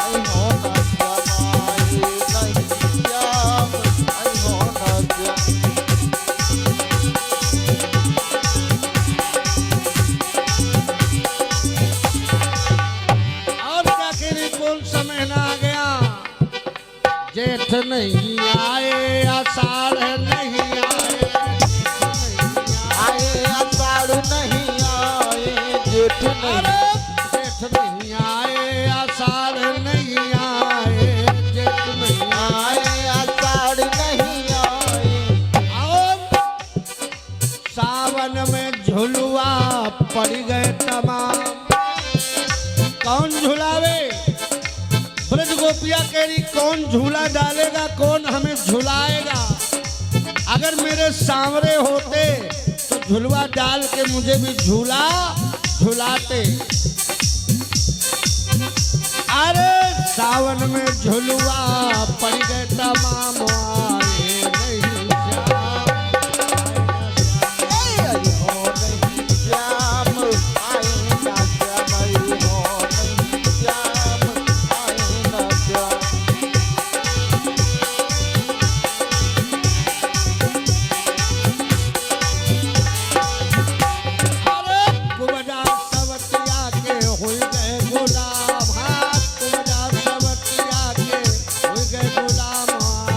आई हो न जब, आई नहीं श्याम आई हो न जब। जेठ नहीं आए, आषाढ़ नहीं आए, आए अषाढ़ नहीं आए, जेठ नहीं जेठ नहीं आए, आषाढ़ नहीं आए, जेठ नहीं आए, अषाढ़ नहीं आए। और सावन में झुलुआ पड़ गए तमाम। कौन झुलावे? ब्रज गोपिया कह रही कौन झूला डालेगा, कौन हमें झुलाएगा? अगर मेरे सांवरे होते तो झुलवा डाल के मुझे भी झुलाते। अरे सावन में झुलवा पड़ गए तमाम, आए नहीं श्याम, आए हो नहीं श्याम, आए ना श्याम, आए हो नहीं श्याम, आए ना श्याम। अरे कुबजा सवतिया के हुई गए गुलाम, हाँ कुबजा सवतिया के हुई गए गुलाम,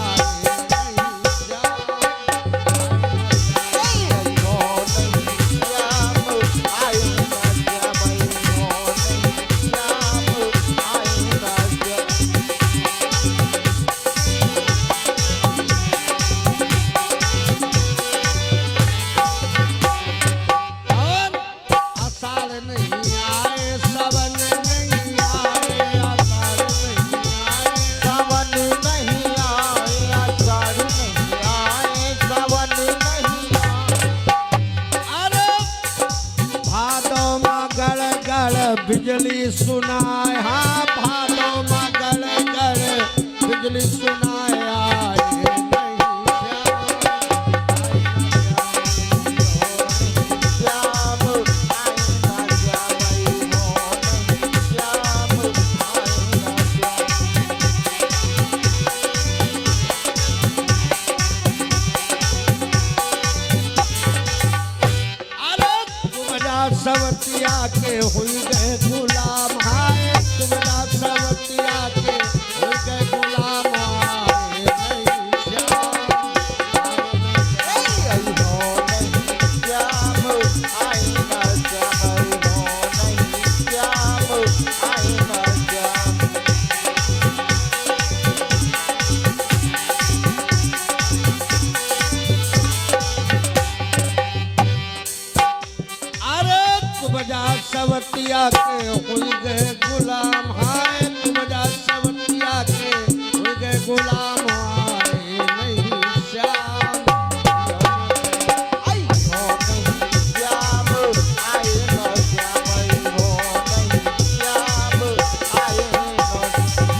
आए नहीं श्याम। आए हो नहीं श्याम, आए ना श्याम, आए हो नहीं श्याम, आए ना श्याम। और आषाढ़ नहीं आए, सावन नहीं आए, आषाढ़ नहीं आए, सावन नहीं आए, अषाढ़ नहीं आए, सावन नहीं आए। अरे भादों में गड़ गड़ बिजली सुनाए, हाँ भादों में गड़ गड़ बिजली सुनाए, आए नहीं श्याम, श्याम आए ना श्याम, आए हो नहीं श्याम, आए ना श्याम। अरे तुमरा सवतिया के हुई गए गुलाम, हाय तुमरा सवतिया के हुई गए गुलाम, आए नहीं श्याम, आए हो नहीं श्याम, आए ना श्याम, आए हो नहीं श्याम, आए ना श्याम। अरे तुमरा सवतिया के हुई गए गुलाम, हाय तुमरा सवतिया के हुई गए गुलाम, आए नहीं श्याम। आए हो नहीं श्याम, आए ना श्याम, आए हो नहीं श्याम, आए ना श्याम।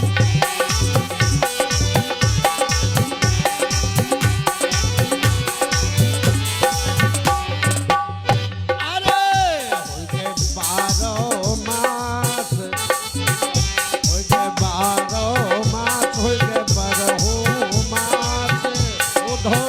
अरे होइगे 12 मास, होइगे 12 मास, होइगे 12 मास, उधो